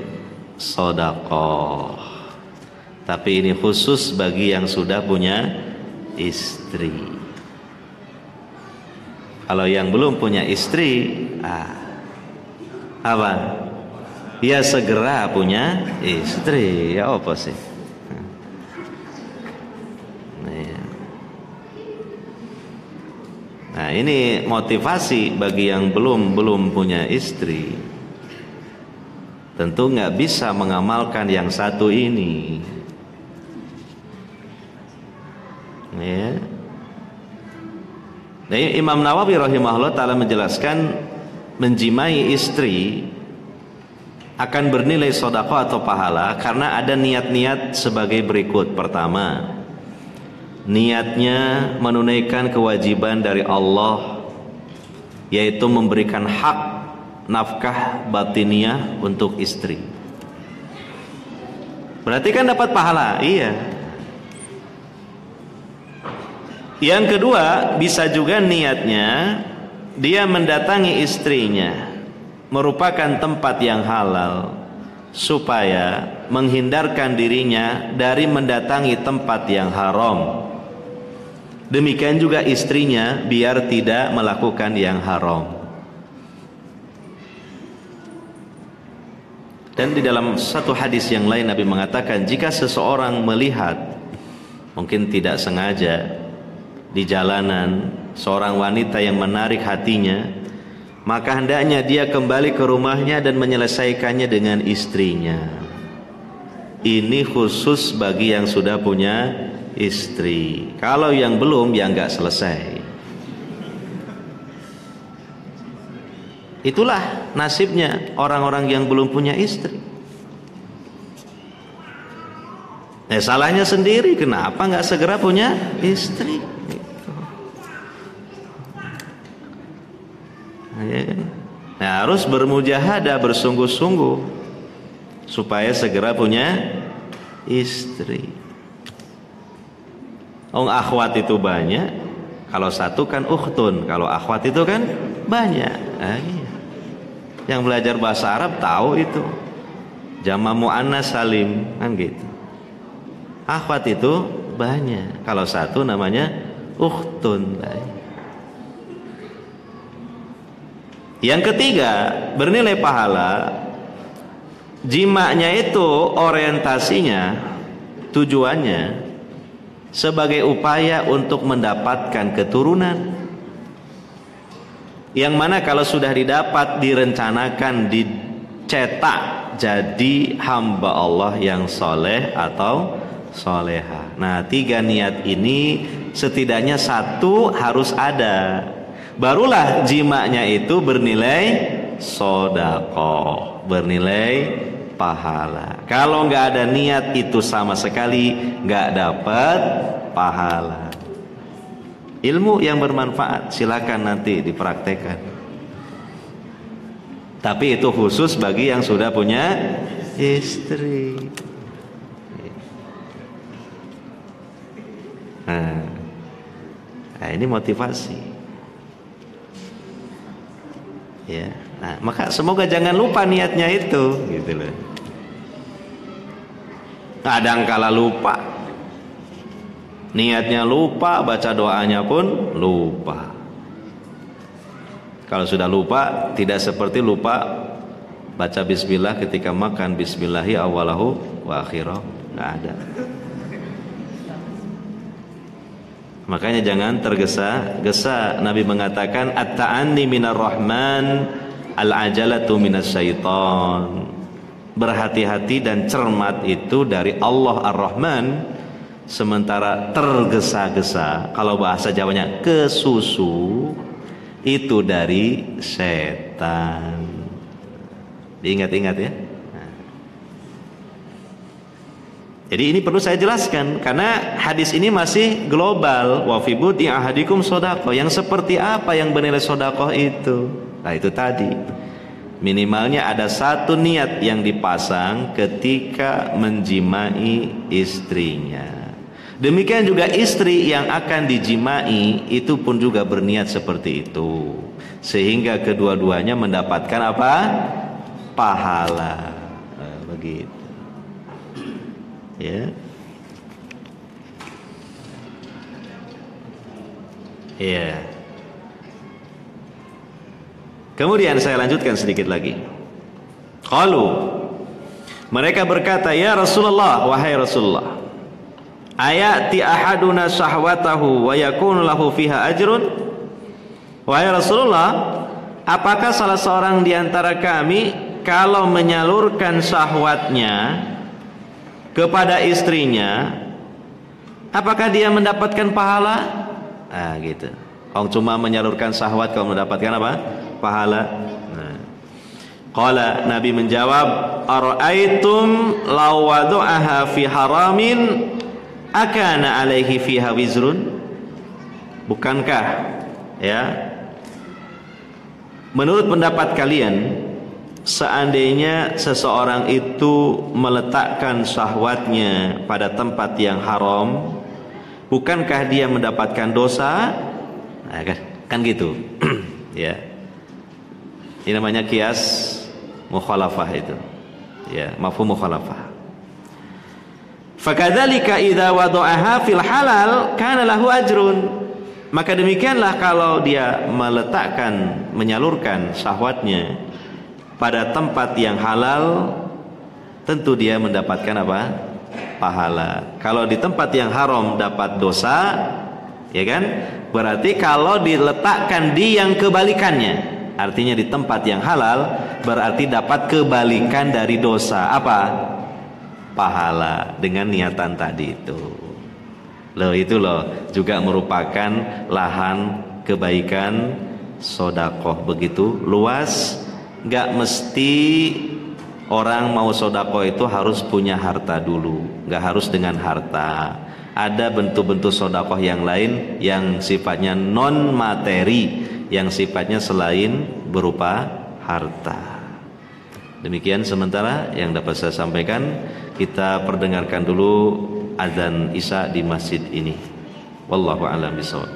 sedekah. Tapi ini khusus bagi yang sudah punya istri. Kalau yang belum punya istri, apa? Ya segera punya istri. Ya apa sih? Nah, ini motivasi bagi yang belum punya istri. Tentu nggak bisa mengamalkan yang satu ini. Ya. Nah, Imam Nawawi rahimahullah ta'ala menjelaskan menjimai istri akan bernilai sedekah atau pahala karena ada niat-niat sebagai berikut. Pertama, niatnya menunaikan kewajiban dari Allah, yaitu memberikan hak nafkah batiniah untuk istri. Berarti kan dapat pahala. Iya. Yang kedua, bisa juga niatnya dia mendatangi istrinya merupakan tempat yang halal supaya menghindarkan dirinya dari mendatangi tempat yang haram. Demikian juga istrinya biar tidak melakukan yang haram. Dan di dalam satu hadis yang lain Nabi mengatakan, jika seseorang melihat mungkin tidak sengaja di jalanan seorang wanita yang menarik hatinya, maka hendaknya dia kembali ke rumahnya dan menyelesaikannya dengan istrinya. Ini khusus bagi yang sudah punya istri. Kalau yang belum, ya nggak selesai. Itulah nasibnya orang-orang yang belum punya istri. Salahnya sendiri, kenapa nggak segera punya istri? Nah, harus bermujahadah, bersungguh-sungguh supaya segera punya istri. Akhwat itu banyak, kalau satu kan ukhtun, kalau akhwat itu kan banyak. Iya. Yang belajar bahasa Arab tahu itu jama' muannas salim kan gitu. Akhwat itu banyak, kalau satu namanya ukhtun. Yang ketiga, bernilai pahala, jimanya itu orientasinya, tujuannya sebagai upaya untuk mendapatkan keturunan, yang mana kalau sudah didapat, direncanakan, dicetak jadi hamba Allah yang soleh atau soleha. Nah, 3 niat ini setidaknya 1 harus ada, barulah jimanya itu bernilai sedekah, bernilai pahala. Kalau nggak ada niat itu sama sekali nggak dapat pahala. Ilmu yang bermanfaat silakan nanti dipraktekkan, tapi itu khusus bagi yang sudah punya istri. Nah, ini motivasi. Ya, nah, maka semoga jangan lupa niatnya itu, gitu loh. Kadang kala lupa, niatnya lupa, baca doanya pun lupa. Kalau sudah lupa, tidak seperti lupa baca bismillah ketika makan, bismillahi awalahu wa akhirahu, nggak ada. Makanya jangan tergesa-gesa. Nabi mengatakan at-ta'anni minar rahman, al-ajalatu minas syaitan. Berhati-hati dan cermat itu dari Allah Ar-Rahman, sementara tergesa-gesa, kalau bahasa Jawanya kesusu, itu dari setan. Diingat-ingat ya. Jadi ini perlu saya jelaskan karena hadis ini masih global. Wa fi bud'i ahadikum shadaqah. Yang seperti apa yang bernilai sedekah itu? Nah, itu tadi. Minimalnya ada 1 niat yang dipasang ketika menjimai istrinya. Demikian juga istri yang akan dijimai itu pun juga berniat seperti itu. Sehingga kedua-duanya mendapatkan apa? Pahala. Begitu. Ya. Ya. Kemudian saya lanjutkan sedikit lagi. Qalu, mereka berkata, ya Rasulullah, wahai Rasulullah, ayati ahaduna syahwatahu wa yakunu lahu fiha ajrun? Wahai Rasulullah, apakah salah seorang di antara kami kalau menyalurkan syahwatnya kepada istrinya, apakah dia mendapatkan pahala? Ah, gitu. Orang cuma menyalurkan syahwat kalau mendapatkan apa? Pahala. Nah. Qala, Nabi menjawab, ara'aitum law wadu'aha fi haramin akana alaihi fiha wizrun? Bukankah ya, menurut pendapat kalian, seandainya seseorang itu meletakkan syahwatnya pada tempat yang haram, bukankah dia mendapatkan dosa? Nah, kan gitu. Ya. Ini namanya kias mukhalafah itu. Ya, mafhum mukhalafah. Fakadzalika idza wada'aha fil halal kana lahu ajrun. Maka demikianlah kalau dia meletakkan, menyalurkan syahwatnya pada tempat yang halal, tentu dia mendapatkan apa? Pahala. Kalau di tempat yang haram dapat dosa, ya kan? Berarti kalau diletakkan di yang kebalikannya, artinya di tempat yang halal, berarti dapat kebalikan dari dosa. Apa? Pahala dengan niatan tadi itu. Loh, itu loh juga merupakan lahan kebaikan sedekah begitu luas. Gak mesti orang mau sedekah itu harus punya harta dulu, gak harus dengan harta. Ada bentuk-bentuk sedekah yang lain yang sifatnya non materi, yang sifatnya selain berupa harta. Demikian sementara yang dapat saya sampaikan. Kita perdengarkan dulu azan Isya di masjid ini. Wallahu a'lam bishawab.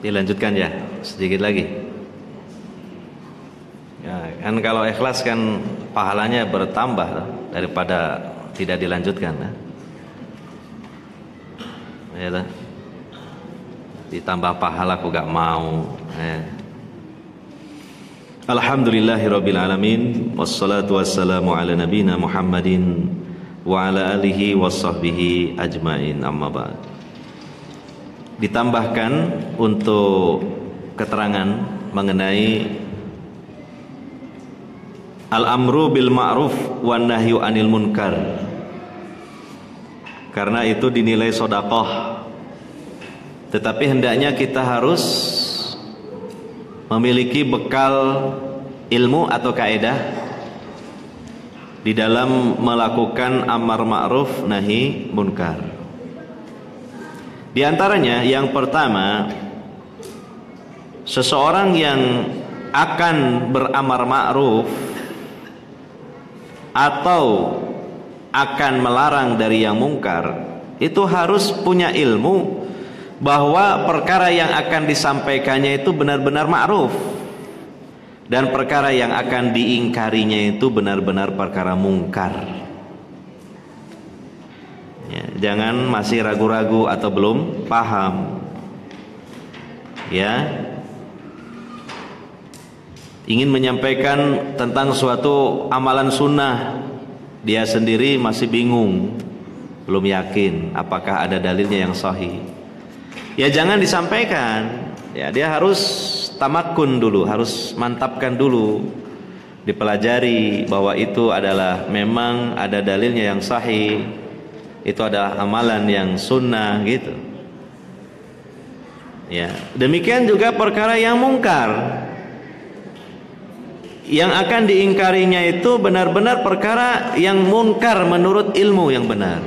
Dilanjutkan ya, sedikit lagi. Ya, kan kalau ikhlas kan pahalanya bertambah daripada tidak dilanjutkan. Ya, ditambah pahala aku gak mau. Alhamdulillahirabbil alamin, wassalatu wassalamu ala nabiyina Muhammadin wa ala alihi washabbihi ajmain, amma ba'd. Ditambahkan untuk keterangan mengenai al-amru bil ma'ruf wan nahyu anil munkar, karena itu dinilai sedekah. Tetapi hendaknya kita harus memiliki bekal ilmu atau kaidah di dalam melakukan amar ma'ruf nahi munkar. Di antaranya yang pertama, seseorang yang akan beramar ma'ruf atau akan melarang dari yang mungkar itu harus punya ilmu bahwa perkara yang akan disampaikannya itu benar-benar ma'ruf dan perkara yang akan diingkarinya itu benar-benar perkara mungkar. Ya, jangan masih ragu-ragu atau belum paham. Ya, ingin menyampaikan tentang suatu amalan sunnah, dia sendiri masih bingung, belum yakin apakah ada dalilnya yang sahih. Ya jangan disampaikan. Ya, dia harus tamakun dulu, harus mantapkan dulu, dipelajari bahwa itu adalah memang ada dalilnya yang sahih, itu adalah amalan yang sunnah gitu. Ya, demikian juga perkara yang mungkar, yang akan diingkarinya itu benar-benar perkara yang mungkar menurut ilmu yang benar,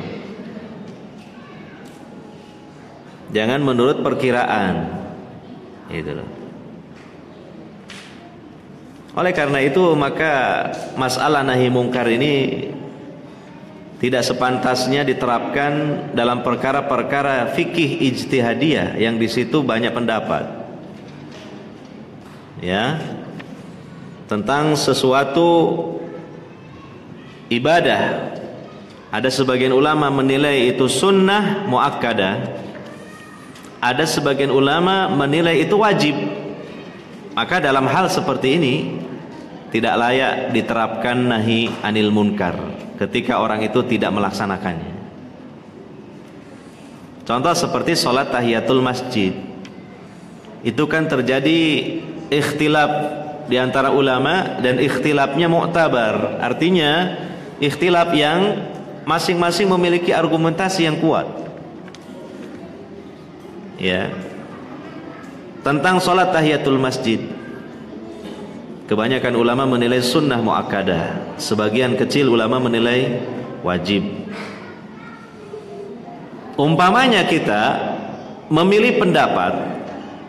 jangan menurut perkiraan. Gitu loh. Oleh karena itu maka masalah nahi mungkar ini tidak sepantasnya diterapkan dalam perkara-perkara fikih ijtihadiyah yang di situ banyak pendapat. Ya. Tentang sesuatu ibadah, ada sebagian ulama menilai itu sunnah muakkadah, ada sebagian ulama menilai itu wajib. Maka dalam hal seperti ini tidak layak diterapkan nahi anil munkar ketika orang itu tidak melaksanakannya. Contoh seperti sholat tahiyatul masjid, itu kan terjadi ikhtilaf di antara ulama dan ikhtilafnya mu'tabar. Artinya ikhtilaf yang masing-masing memiliki argumentasi yang kuat. Ya. Tentang sholat tahiyatul masjid, kebanyakan ulama menilai sunnah muakkadah, sebagian kecil ulama menilai wajib. Umpamanya kita memilih pendapat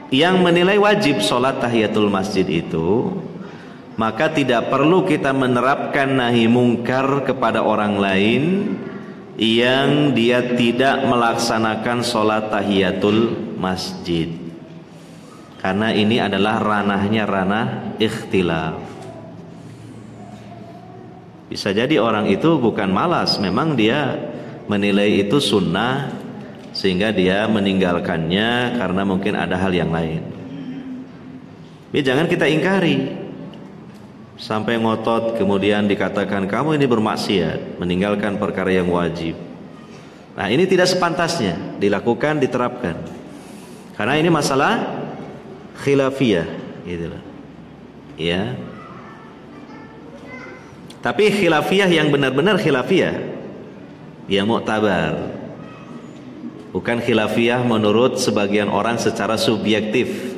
yang menilai wajib sholat tahiyatul masjid itu, maka tidak perlu kita menerapkan nahi mungkar kepada orang lain yang dia tidak melaksanakan sholat tahiyatul masjid, karena ini adalah ranahnya ranah ikhtilaf. Bisa jadi orang itu bukan malas, memang dia menilai itu sunnah sehingga dia meninggalkannya karena mungkin ada hal yang lain. Ya, jangan kita ingkari sampai ngotot kemudian dikatakan kamu ini bermaksiat, meninggalkan perkara yang wajib. Nah, ini tidak sepantasnya dilakukan, diterapkan, karena ini masalah khilafiyah gitu loh. Ya. Tapi khilafiyah yang benar-benar khilafiyah yang muktabar, bukan khilafiyah menurut sebagian orang secara subjektif.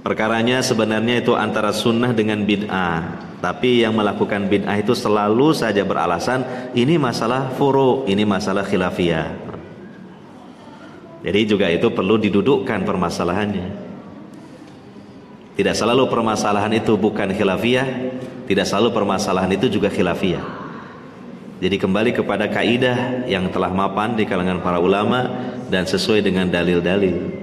Perkaranya sebenarnya itu antara sunnah dengan bid'ah, tapi yang melakukan bid'ah itu selalu saja beralasan ini masalah furu', ini masalah khilafiyah. Jadi juga itu perlu didudukkan permasalahannya. Tidak selalu permasalahan itu bukan khilafiyah, tidak selalu permasalahan itu juga khilafiyah. Jadi kembali kepada kaidah yang telah mapan di kalangan para ulama dan sesuai dengan dalil-dalil.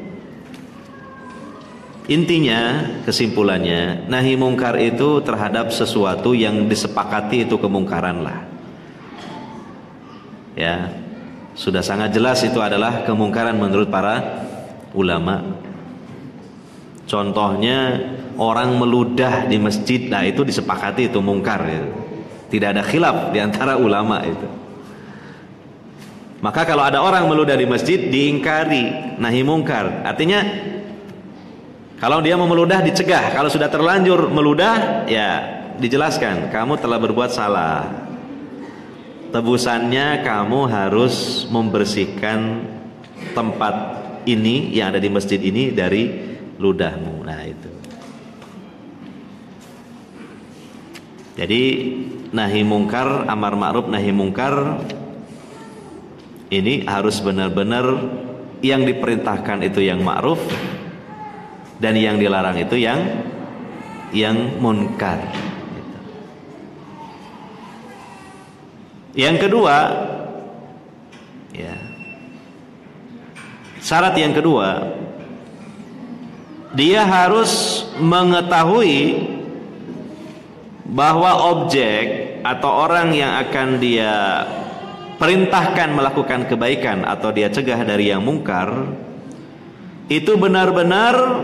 Intinya, kesimpulannya, nahi mungkar itu terhadap sesuatu yang disepakati itu kemungkaran lah. Ya, sudah sangat jelas itu adalah kemungkaran menurut para ulama. Contohnya orang meludah di masjid, nah itu disepakati itu mungkar ya. Tidak ada khilaf di antara ulama itu. Maka kalau ada orang meludah di masjid diingkari, nahi mungkar. Artinya kalau dia mau meludah dicegah, kalau sudah terlanjur meludah ya dijelaskan kamu telah berbuat salah. Tebusannya kamu harus membersihkan tempat ini yang ada di masjid ini dari ludahmu. Nah itu. Jadi nahi mungkar, amar ma'ruf nahi mungkar ini harus benar-benar yang diperintahkan itu yang ma'ruf dan yang dilarang itu yang munkar. Yang kedua, ya, syarat yang kedua, dia harus mengetahui bahwa objek atau orang yang akan dia perintahkan melakukan kebaikan atau dia cegah dari yang mungkar itu benar-benar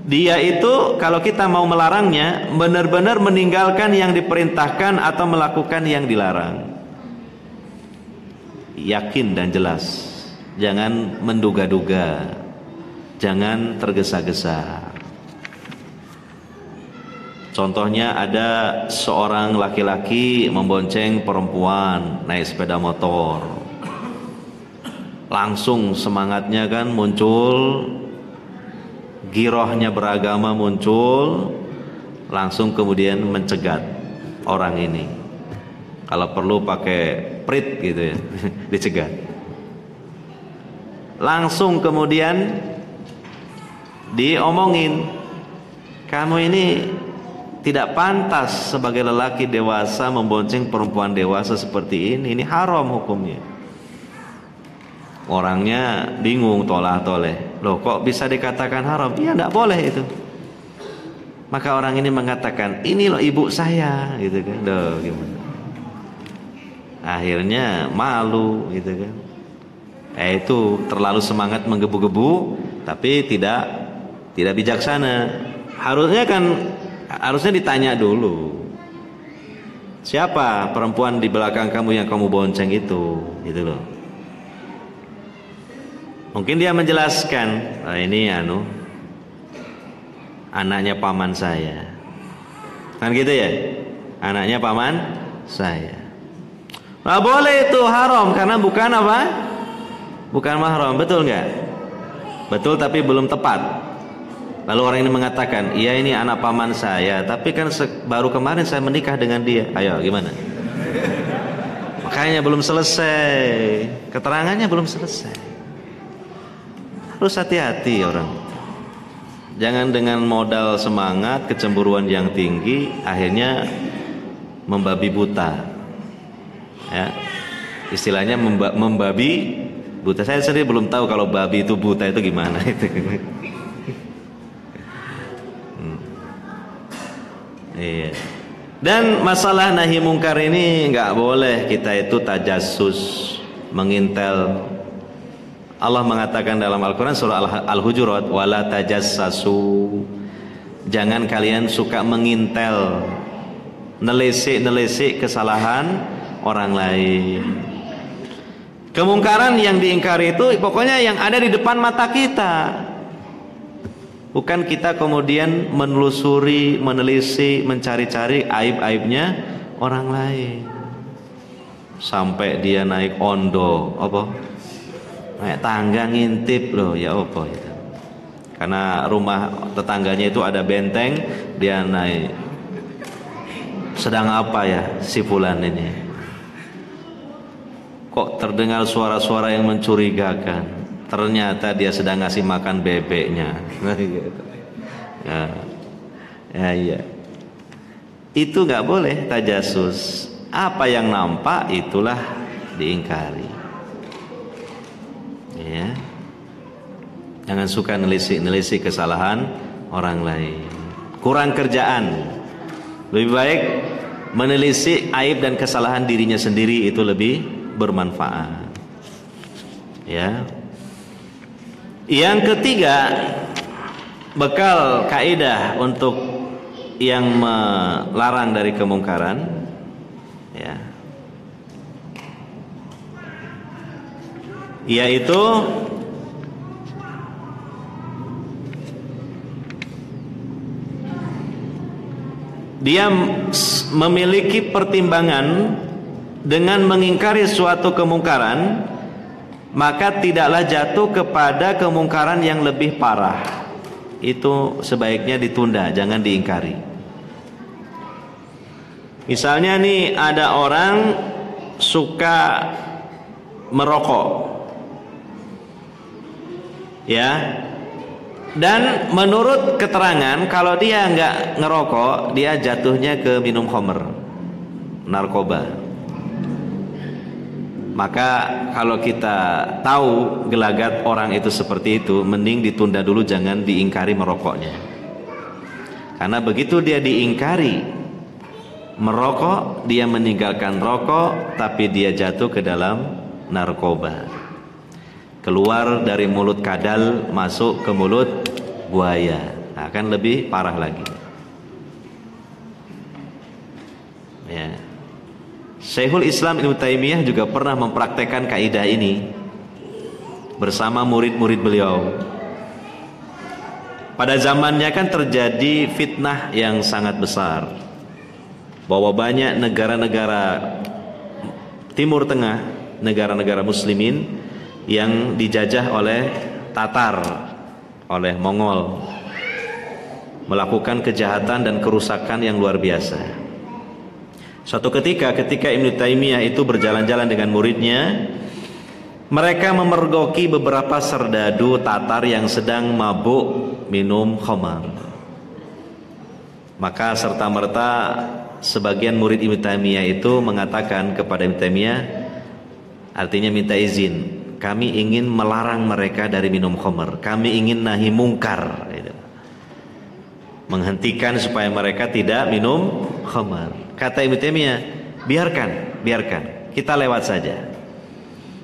dia itu kalau kita mau melarangnya benar-benar meninggalkan yang diperintahkan atau melakukan yang dilarang. Yakin dan jelas, jangan menduga-duga, jangan tergesa-gesa. Contohnya ada seorang laki-laki membonceng perempuan naik sepeda motor. Langsung semangatnya kan muncul, girohnya beragama muncul, langsung kemudian mencegat orang ini. Kalau perlu pakai prit gitu ya, dicegat. Langsung kemudian diomongin, kamu ini tidak pantas sebagai lelaki dewasa membonceng perempuan dewasa seperti ini haram hukumnya. Orangnya bingung tolah-toleh, loh kok bisa dikatakan haram? Iya tidak boleh itu. Maka orang ini mengatakan, ini loh ibu saya gitu kan. Duh, gimana? Akhirnya malu gitu kan. Itu terlalu semangat menggebu-gebu, tapi tidak bijaksana. Harusnya ditanya dulu, siapa perempuan di belakang kamu yang kamu bonceng itu, gitu loh. Mungkin dia menjelaskan, ini anaknya paman saya, kan gitu ya, anaknya paman saya. Nah, boleh itu, haram karena bukan apa? Bukan mahram, betul nggak? Betul, tapi belum tepat. Lalu orang ini mengatakan, iya ini anak paman saya, tapi kan baru kemarin saya menikah dengan dia. Ayo, gimana? Makanya belum selesai, keterangannya belum selesai. Harus hati-hati orang. Jangan dengan modal semangat, kecemburuan yang tinggi, akhirnya membabi buta. Ya, istilahnya membabi buta. Saya sendiri belum tahu kalau babi itu buta itu gimana itu. Iya. Dan masalah nahi mungkar ini nggak boleh kita itu tajassus, mengintel. Allah mengatakan dalam Al-Quran surah Al-Hujurat, wala tajassasu, jangan kalian suka mengintel, nelisik kesalahan orang lain. Kemungkaran yang diingkari itu pokoknya yang ada di depan mata kita, bukan kita kemudian menelusuri, menelisik, mencari-cari aib-aibnya orang lain sampai dia naik ondo, apa? Naik tangga ngintip loh, ya apa itu? Karena rumah tetangganya itu ada benteng, dia naik. Sedang apa ya si fulan ini? Kok terdengar suara-suara yang mencurigakan? Ternyata dia sedang ngasih makan bebeknya. Ya. Itu nggak boleh tajasus. Apa yang nampak itulah diingkari. Ya. Jangan suka nelisik kesalahan orang lain. Kurang kerjaan. Lebih baik menelisik aib dan kesalahan dirinya sendiri, itu lebih bermanfaat. Ya. Yang ketiga, bekal kaidah untuk yang melarang dari kemungkaran, ya, yaitu dia memiliki pertimbangan. Dengan mengingkari suatu kemungkaran, maka tidaklah jatuh kepada kemungkaran yang lebih parah. Itu sebaiknya ditunda, jangan diingkari. Misalnya nih, ada orang suka merokok, ya, dan menurut keterangan kalau dia nggak ngerokok, dia jatuhnya ke minum khamr, narkoba. Maka kalau kita tahu gelagat orang itu seperti itu, mending ditunda dulu, jangan diingkari merokoknya. Karena begitu dia diingkari merokok, dia meninggalkan rokok, tapi dia jatuh ke dalam narkoba. Keluar dari mulut kadal, masuk ke mulut buaya. Akan lebih parah lagi. Ya. Syekhul Islam Ibnu Taimiyah juga pernah mempraktekkan kaidah ini bersama murid-murid beliau. Pada zamannya kan terjadi fitnah yang sangat besar, bahwa banyak negara-negara Timur Tengah, negara-negara muslimin yang dijajah oleh Tatar, oleh Mongol, melakukan kejahatan dan kerusakan yang luar biasa. Suatu ketika Ibnu Taimiyah itu berjalan-jalan dengan muridnya, mereka memergoki beberapa serdadu Tatar yang sedang mabuk minum khamar. Maka serta-merta sebagian murid Ibnu Taimiyah itu mengatakan kepada Ibnu Taimiyah, artinya minta izin, kami ingin melarang mereka dari minum khamar, kami ingin nahi mungkar, menghentikan supaya mereka tidak minum khamar. Kata Ibnu Taimiyah, biarkan, kita lewat saja.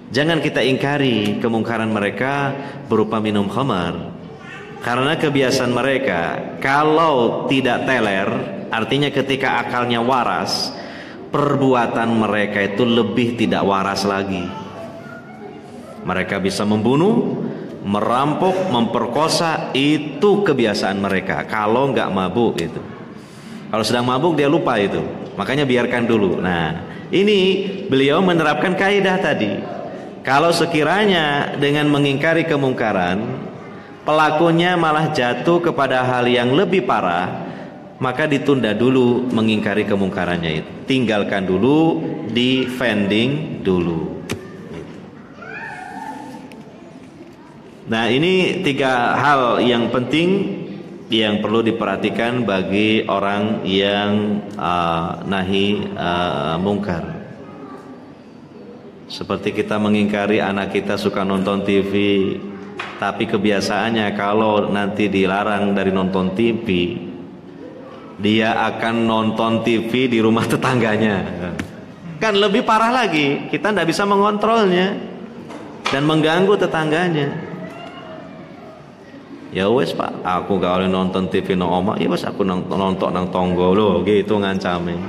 Jangan kita ingkari kemungkaran mereka berupa minum khamar. Karena kebiasaan mereka kalau tidak teler, artinya ketika akalnya waras, perbuatan mereka itu lebih tidak waras lagi. Mereka bisa membunuh, merampok, memperkosa, itu kebiasaan mereka. Kalau nggak mabuk itu. Kalau sedang mabuk dia lupa itu. Makanya biarkan dulu. Nah, ini beliau menerapkan kaidah tadi. Kalau sekiranya dengan mengingkari kemungkaran, pelakunya malah jatuh kepada hal yang lebih parah, maka ditunda dulu mengingkari kemungkarannya itu. Tinggalkan dulu, defending dulu. Nah, ini 3 hal yang penting yang perlu diperhatikan bagi orang yang nahi mungkar. Seperti kita mengingkari anak kita suka nonton TV, tapi kebiasaannya kalau nanti dilarang dari nonton TV, dia akan nonton TV di rumah tetangganya. Kan lebih parah lagi, kita tidak bisa mengontrolnya dan mengganggu tetangganya. Ya wes pak, aku gak boleh nonton TV nang omah. Ya wes aku nonton nang tonggo loh, gitu ngancame.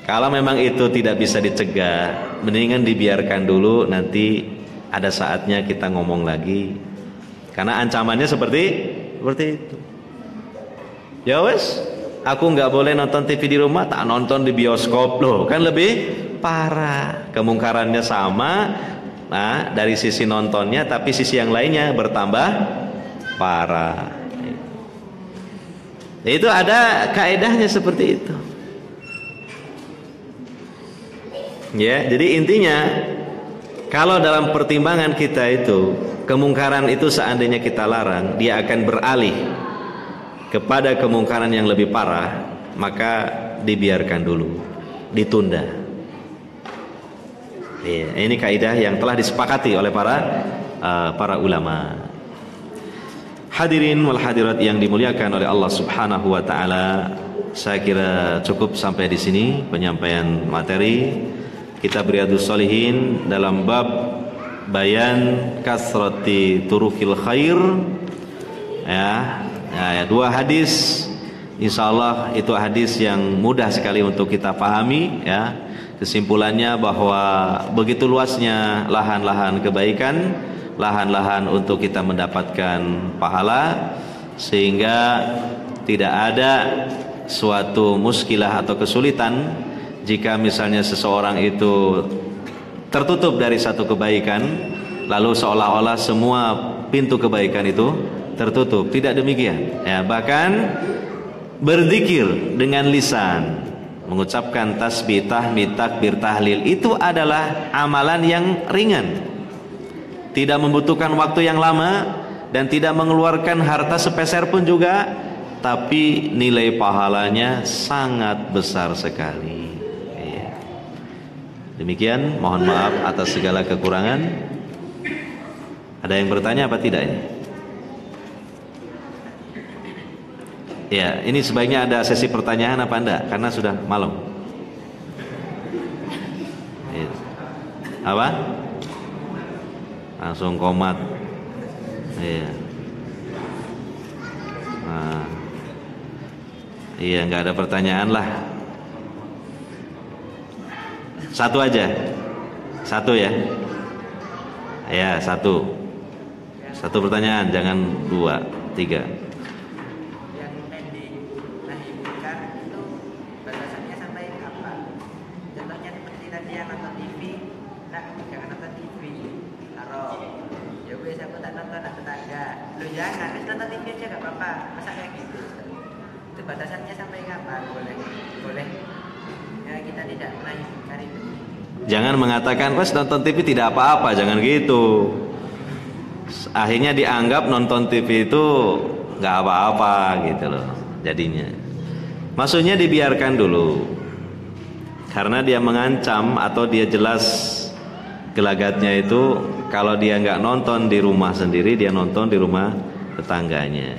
Kalau memang itu tidak bisa dicegah, mendingan dibiarkan dulu, nanti ada saatnya kita ngomong lagi. Karena ancamannya seperti itu. Ya wes, aku nggak boleh nonton TV di rumah, tak nonton di bioskop loh, kan lebih parah. Kemungkarannya sama, nah dari sisi nontonnya, tapi sisi yang lainnya bertambah parah. Itu ada kaedahnya seperti itu. Ya, jadi intinya kalau dalam pertimbangan kita itu kemungkaran itu seandainya kita larang, dia akan beralih kepada kemungkaran yang lebih parah, maka dibiarkan dulu, ditunda. Ya, ini kaidah yang telah disepakati oleh para ulama. Hadirin wal hadirat yang dimuliakan oleh Allah Subhanahu wa taala, saya kira cukup sampai di sini penyampaian materi Kitab Riyadhus Shalihin dalam bab bayan kasrati turukil khair. Ya, 2 hadis, insyaallah itu hadis yang mudah sekali untuk kita pahami. Ya, kesimpulannya bahwa begitu luasnya lahan-lahan kebaikan, lahan-lahan untuk kita mendapatkan pahala, sehingga tidak ada suatu muskilah atau kesulitan jika misalnya seseorang itu tertutup dari satu kebaikan, lalu seolah-olah semua pintu kebaikan itu tertutup. Tidak demikian. Ya, bahkan berzikir dengan lisan, mengucapkan tasbih, tahmid, takbir, tahlil, itu adalah amalan yang ringan. Tidak membutuhkan waktu yang lama dan tidak mengeluarkan harta sepeser pun juga, tapi nilai pahalanya sangat besar sekali. Demikian, mohon maaf atas segala kekurangan. Ada yang bertanya apa tidak ini? Ya, ini sebaiknya ada sesi pertanyaan apa enggak? Karena sudah malam. Ya. Apa? Langsung komat. Iya. Nah. Iya, enggak ada pertanyaan lah. Satu aja. Satu ya. Ya, satu. Satu pertanyaan, jangan 2, 3. Yang pending nahi mungkar itu batasannya sampai kapan? Contohnya seperti tadi yang nonton TV, nah jangan nonton TV. Taruh. Ya wes aku tak nonton anak tetangga. Lu jangan, nonton TV aja gak apa-apa. Masa kayak gitu? Itu batasannya sampai kapan? Boleh. Ya, kita tidak nahi mungkar itu. Jangan mengatakan pas nonton TV tidak apa-apa, jangan gitu. Akhirnya dianggap nonton TV itu nggak apa-apa gitu loh jadinya. Maksudnya dibiarkan dulu, karena dia mengancam atau dia jelas gelagatnya itu kalau dia nggak nonton di rumah sendiri, dia nonton di rumah tetangganya.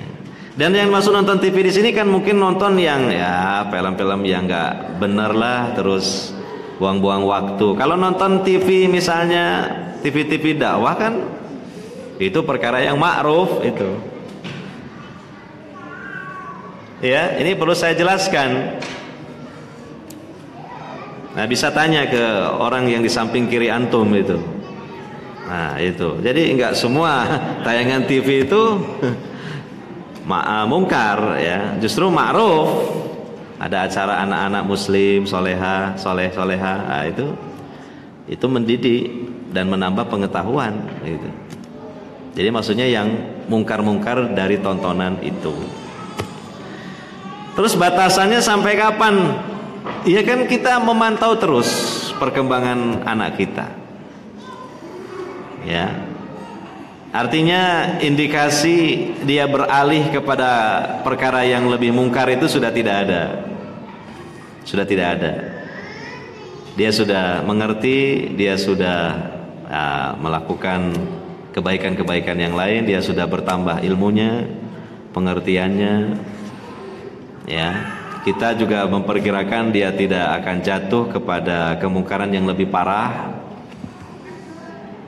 Dan yang masuk nonton TV di sini kan mungkin nonton yang ya film-film yang nggak bener lah, terus buang-buang waktu. Kalau nonton TV misalnya, TV dakwah kan itu perkara yang ma'ruf itu. Ya, ini perlu saya jelaskan. Nah, bisa tanya ke orang yang di samping kiri antum itu. Nah, itu. Jadi enggak semua tayangan TV itu mungkar ya, justru ma'ruf. Ada acara anak-anak muslim soleha, soleha, nah, itu mendidik dan menambah pengetahuan gitu. Jadi maksudnya yang mungkar-mungkar dari tontonan itu. Terus batasannya sampai kapan? Iya kan kita memantau terus perkembangan anak kita. Ya. Artinya indikasi dia beralih kepada perkara yang lebih mungkar itu sudah tidak ada. Sudah tidak ada. Dia sudah mengerti, dia sudah melakukan kebaikan-kebaikan yang lain, dia sudah bertambah ilmunya, pengertiannya. Ya, kita juga memperkirakan dia tidak akan jatuh kepada kemungkaran yang lebih parah.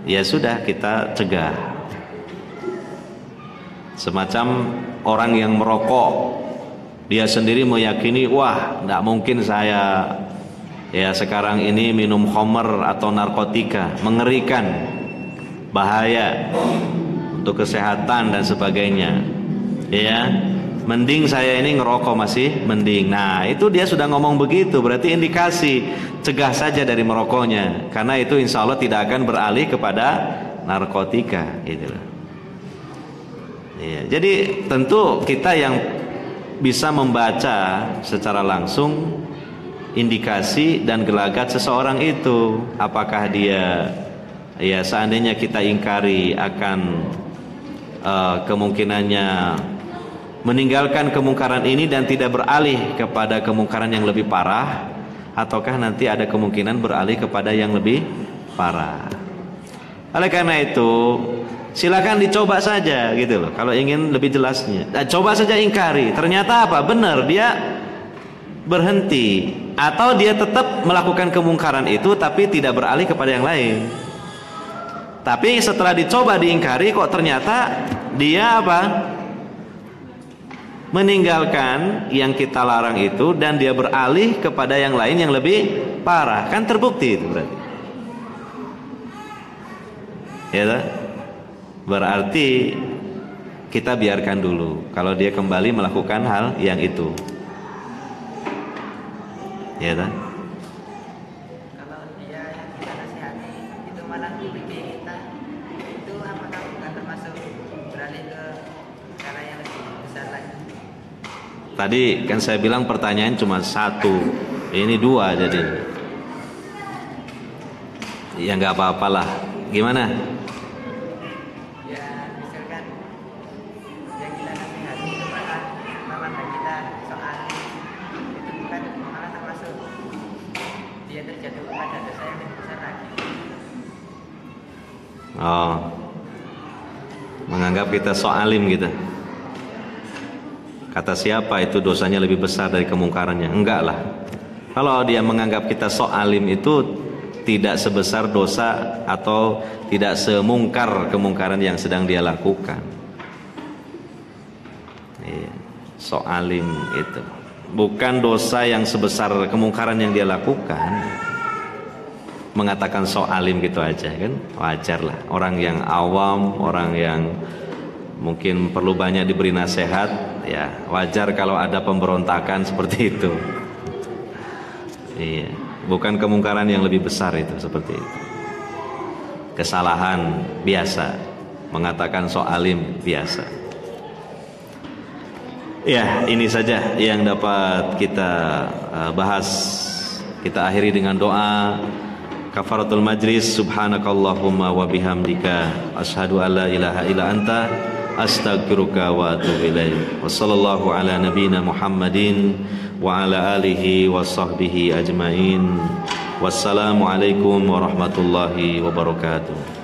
Ya sudah, kita cegah. Semacam orang yang merokok, dia sendiri meyakini, wah, tidak mungkin saya ya sekarang ini minum khamr atau narkotika, mengerikan, bahaya untuk kesehatan dan sebagainya. Ya, mending saya ini ngerokok masih mending. Nah, itu dia sudah ngomong begitu, berarti indikasi cegah saja dari merokoknya, karena itu insya Allah tidak akan beralih kepada narkotika, gitu. Ya, jadi tentu kita yang bisa membaca secara langsung indikasi dan gelagat seseorang itu, apakah dia ya seandainya kita ingkari akan kemungkinannya meninggalkan kemungkaran ini dan tidak beralih kepada kemungkaran yang lebih parah, ataukah nanti ada kemungkinan beralih kepada yang lebih parah. Oleh karena itu silakan dicoba saja gitu loh. Kalau ingin lebih jelasnya, nah, coba saja ingkari. Ternyata apa? Benar dia berhenti, atau dia tetap melakukan kemungkaran itu tapi tidak beralih kepada yang lain. Tapi setelah dicoba diingkari, kok ternyata dia apa? Meninggalkan yang kita larang itu dan dia beralih kepada yang lain yang lebih parah. Kan terbukti itu berarti. Ya tak? Berarti kita biarkan dulu kalau dia kembali melakukan hal yang itu. Ya tak? Kalau dia yang kita nasihati itu malah bikin kita, itu apakah bukan termasuk beralih ke cara yang lebih besar lagi? Tadi kan saya bilang pertanyaan cuma satu, ini dua jadi. Ya nggak apa-apalah. Gimana? Ya misalkan yang kita nasihati itu malah kita soal itu bukan malah termasuk dia terjatuh kepada dosa yang lebih besar lagi. Oh, menganggap kita sok alim gitu. Kata siapa itu dosanya lebih besar dari kemungkarannya? Enggak lah. Kalau dia menganggap kita sok alim itu tidak sebesar dosa atau tidak semungkar kemungkaran yang sedang dia lakukan. Sok alim itu bukan dosa yang sebesar kemungkaran yang dia lakukan. Mengatakan sok alim gitu aja kan wajar lah. Orang yang awam, orang yang mungkin perlu banyak diberi nasihat, ya wajar kalau ada pemberontakan seperti itu. Iya, bukan kemungkaran yang lebih besar itu seperti itu. Kesalahan biasa, mengatakan sok alim biasa. Ya, ini saja yang dapat kita bahas. Kita akhiri dengan doa kafaratul majlis. Subhanakallahumma wa bihamdika asyhadu alla ilaha illa anta astaghfiruka wa atubu ilaik. Wassallallahu ala nabiyyina Muhammadin wa ala alihi wa sahbihi ajmain. Wassalamu alaikum warahmatullahi wabarakatuh.